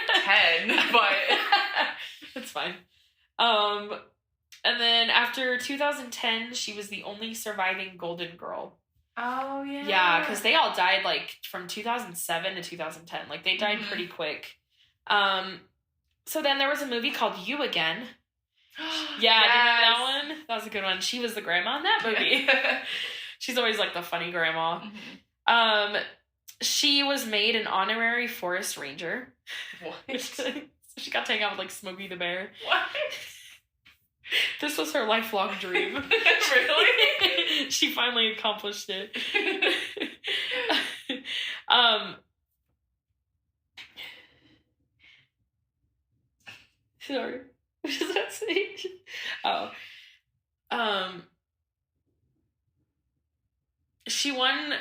10, but... It's fine. And then after 2010, she was the only surviving Golden Girl. Oh, yeah. Yeah, because they all died, like, from 2007 to 2010. Like, they died pretty quick. So then there was a movie called You Again. Yeah, yes. Do you remember that one? That was a good one. She was the grandma in that movie. She's always, like, the funny grandma. Mm-hmm. She was made an honorary forest ranger. What? She got to hang out with, like, Smokey the Bear. What? This was her lifelong dream. Really? She finally accomplished it. Sorry. What does that say? Oh. She won,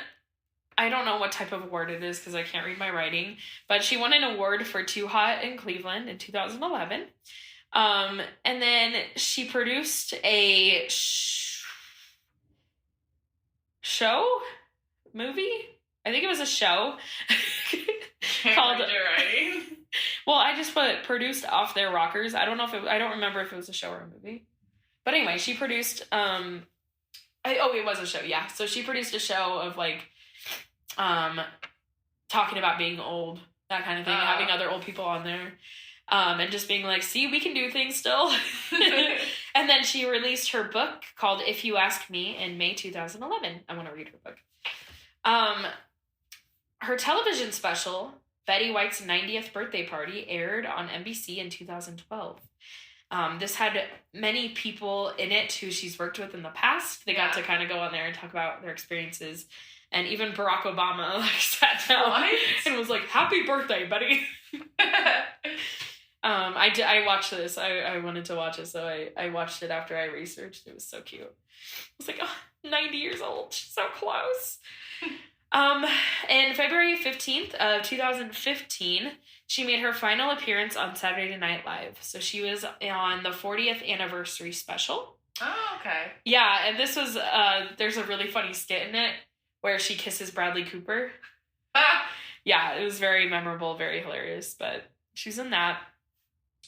I don't know what type of award it is because I can't read my writing, but she won an award for Too Hot in Cleveland in 2011. And then she produced a movie? I think it was a show called Well, I just put produced Off Their Rockers. I don't remember if it was a show or a movie. But anyway, she produced it was a show, yeah. So she produced a show of like talking about being old, that kind of thing, having other old people on there. And just being like, see, we can do things still. And then she released her book called If You Ask Me in May 2011. I want to read her book. Her television special, Betty White's 90th Birthday Party, aired on NBC in 2012. This had many people in it who she's worked with in the past. They got to kind of go on there and talk about their experiences. And even Barack Obama sat down and was like, happy birthday, Betty. I watched this. I wanted to watch it, so I watched it after I researched. It was so cute. I was like, 90 years old. She's so close. And February 15th of 2015, she made her final appearance on Saturday Night Live. So she was on the 40th anniversary special. Oh, okay. Yeah, and this was, there's a really funny skit in it where she kisses Bradley Cooper. Yeah, it was very memorable, very hilarious, but she's in that.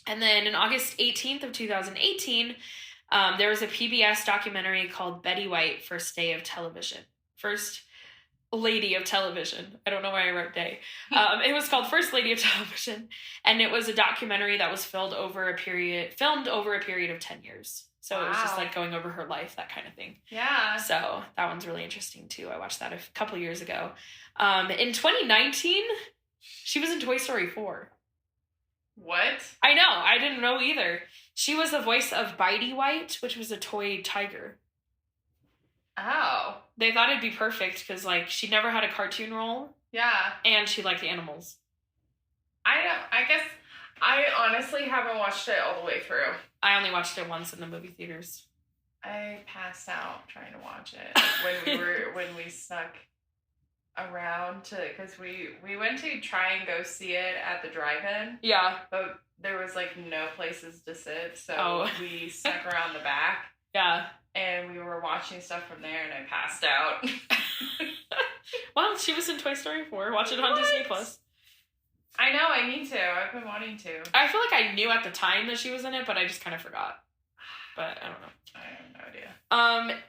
And then on August 18th of 2018, there was a PBS documentary called Betty White, First Day of Television. First Lady of Television. I don't know why I wrote day. It was called First Lady of Television, and it was a documentary that was filmed over a period of 10 years. So It was just like going over her life, that kind of thing. Yeah. So that one's really interesting too. I watched that a couple years ago. In 2019, she was in Toy Story 4. What? I know. I didn't know either. She was the voice of Bitey White, which was a toy tiger. Oh. They thought it'd be perfect because, like, she never had a cartoon role. Yeah. And she liked animals. I guess I honestly haven't watched it all the way through. I only watched it once in the movie theaters. I passed out trying to watch it when we snuck around because we went to try and go see it at the drive-in. Yeah. But there was like no places to sit, so we snuck around the back. Yeah. And we were watching stuff from there, and I passed out. Well, she was in Toy Story 4. Watch it on Disney Plus. I know, I need to. I've been wanting to. I feel like I knew at the time that she was in it, but I just kind of forgot. But I don't know. I have no idea.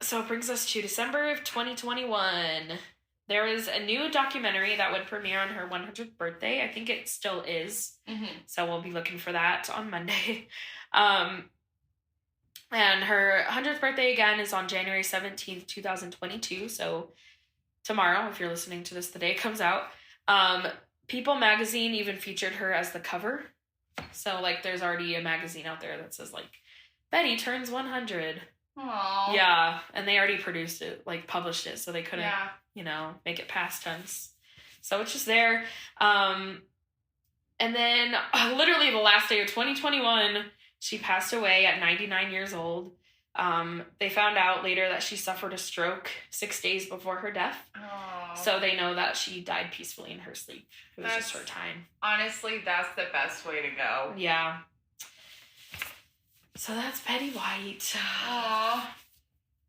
So it brings us to December of 2021. There is a new documentary that would premiere on her 100th birthday. I think it still is. Mm-hmm. So we'll be looking for that on Monday. And her 100th birthday, again, is on January 17th, 2022. So tomorrow, if you're listening to this the day it comes out. People magazine even featured her as the cover. So, like, there's already a magazine out there that says, like, Betty turns 100. Aww. Yeah, and they already produced it, like, published it, so they couldn't, make it past tense. So it's just there. And then, literally the last day of 2021, she passed away at 99 years old. They found out later that she suffered a stroke 6 days before her death. Aww. So they know that she died peacefully in her sleep. It was just her time. Honestly, that's the best way to go. Yeah. So that's Betty White. Aww.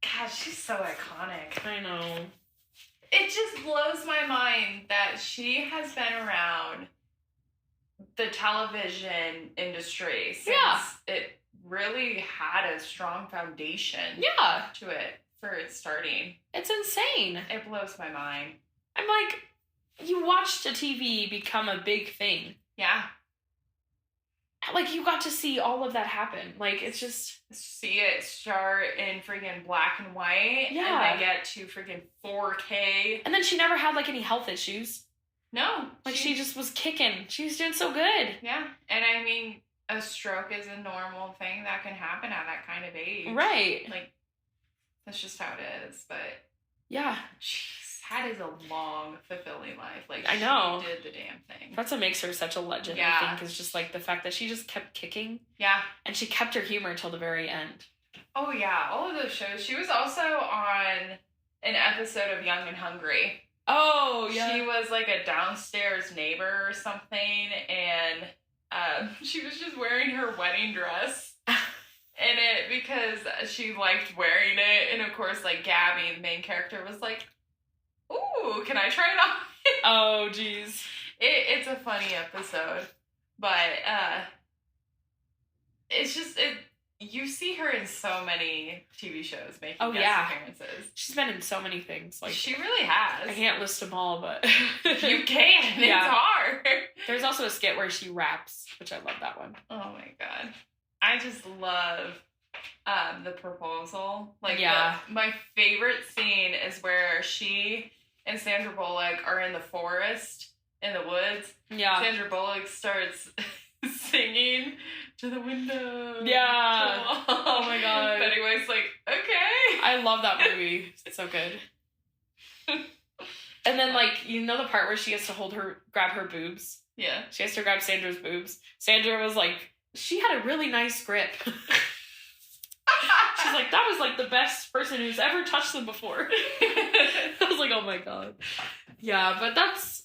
God, she's so iconic. I know. It just blows my mind that she has been around the television industry since it really had a strong foundation to it for its starting. It's insane. It blows my mind. I'm like, you watched a TV become a big thing. Yeah. Like, you got to see all of that happen. Like, it's just... See it start in freaking black and white. Yeah. And then get to freaking 4K. And then she never had, like, any health issues. No. Like, she just was kicking. She was doing so good. Yeah. And I mean, a stroke is a normal thing that can happen at that kind of age. Right. Like, that's just how it is. But... Yeah. Jeez. That is a long, fulfilling life. Like, I know. She did the damn thing. That's what makes her such a legend, I think, is just, like, the fact that she just kept kicking. Yeah. And she kept her humor till the very end. Oh, yeah. All of those shows. She was also on an episode of Young and Hungry. Oh, yeah. She was, like, a downstairs neighbor or something, and she was just wearing her wedding dress in it because she liked wearing it. And, of course, like, Gabby, the main character, was like, ooh, can I try it on? Oh, jeez. It's a funny episode. But, it's just, you see her in so many TV shows making guest appearances. She's been in so many things. Like, she really has. I can't list them all, but... You can. It's hard. There's also a skit where she raps, which I love that one. Oh, my God. I just love... the proposal. Like, my favorite scene is where she and Sandra Bullock are in the forest, in the woods. Yeah. Sandra Bullock starts singing to the window. Yeah. Oh my God. Betty White's like, okay. I love that movie. It's so good. And then, like, you know the part where she has to grab her boobs? Yeah. She has to grab Sandra's boobs. Sandra was like, she had a really nice grip. She's like, that was, like, the best person who's ever touched them before. I was like, oh, my God. Yeah, but that's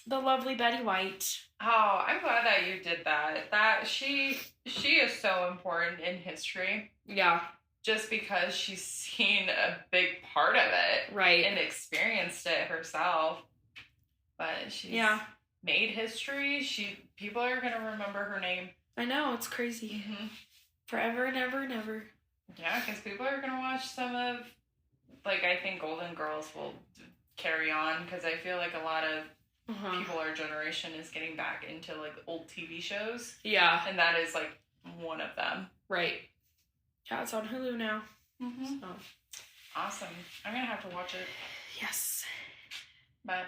the lovely Betty White. Oh, I'm glad that you did that. That she is so important in history. Yeah. Just because she's seen a big part of it. Right. And experienced it herself. But she's made history. People are going to remember her name. I know, it's crazy. Mm-hmm. Forever and ever and ever. Yeah, because people are going to watch some of, like, I think Golden Girls will carry on, because I feel like a lot of people our generation is getting back into like old TV shows. Yeah. And that is like one of them. Right. Yeah, it's on Hulu now. So. Awesome. I'm gonna have to watch it. Yes. But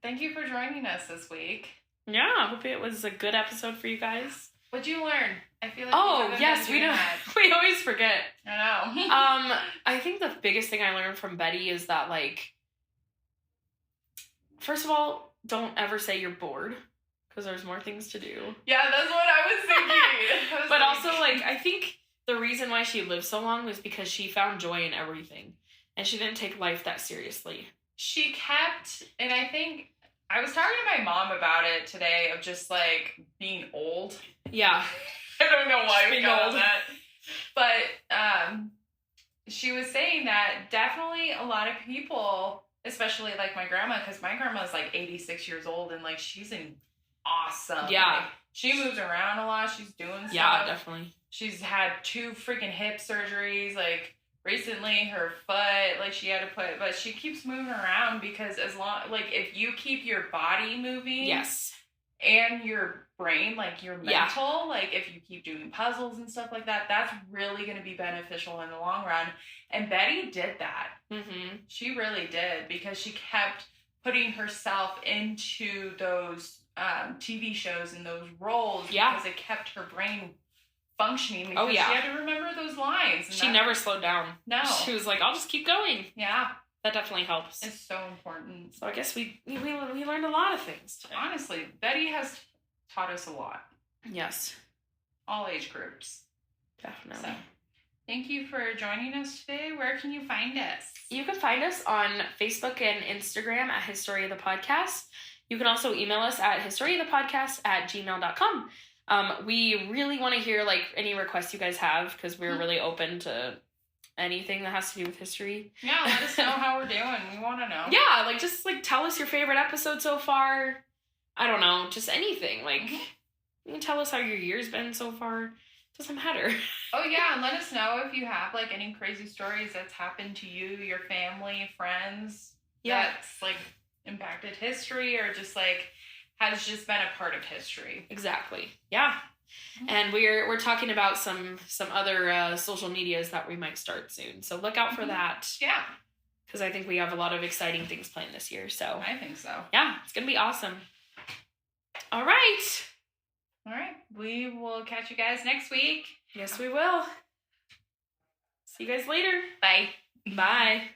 thank you for joining us this week. Yeah, I hope it was a good episode for you guys. What'd you learn? I feel like we don't. We always forget. I know. I think the biggest thing I learned from Betty is that, like, first of all, don't ever say you're bored, because there's more things to do. Yeah, that's what I was thinking. But also, like, I think the reason why she lived so long was because she found joy in everything, and she didn't take life that seriously. She kept, and I think I was talking to my mom about it today, of just like being old. Yeah. I don't know why we got on that. But she was saying that definitely a lot of people, especially like my grandma, because my grandma's like 86 years old, and like she's awesome. Yeah. Like, she moves around a lot. She's doing stuff. Yeah, definitely. She's had 2 freaking hip surgeries. Like recently, her foot, like she had to put, but she keeps moving around, because as long, like if you keep your body moving. Yes. And your brain, like your mental, like if you keep doing puzzles and stuff like that, that's really going to be beneficial in the long run. And Betty did that. She really did, because she kept putting herself into those TV shows and those roles, because it kept her brain functioning, because she had to remember those lines. And she never slowed down. No. She was like, I'll just keep going. Yeah. That definitely helps. It's so important. So I guess we learned a lot of things today. Honestly, Betty has taught us a lot. Yes. All age groups. Definitely. So, thank you for joining us today. Where can you find us? You can find us on Facebook and Instagram at History of the Podcast. You can also email us at historyofthepodcast@gmail.com. We really want to hear like any requests you guys have, because we're really open to anything that has to do with history. Yeah, let us know how we're doing. We want to know. Yeah, like just like tell us your favorite episode so far. I don't know, just anything. Like you can tell us how your year's been so far. Doesn't matter. Oh yeah, and let us know if you have like any crazy stories that's happened to you, your family, friends. That's like impacted history, or just like has just been a part of history. Exactly. Yeah. And we're talking about some other social medias that we might start soon. So look out for that. Yeah. Because I think we have a lot of exciting things planned this year. So I think so. Yeah, it's going to be awesome. All right. We will catch you guys next week. Yes, we will. See you guys later. Bye. Bye.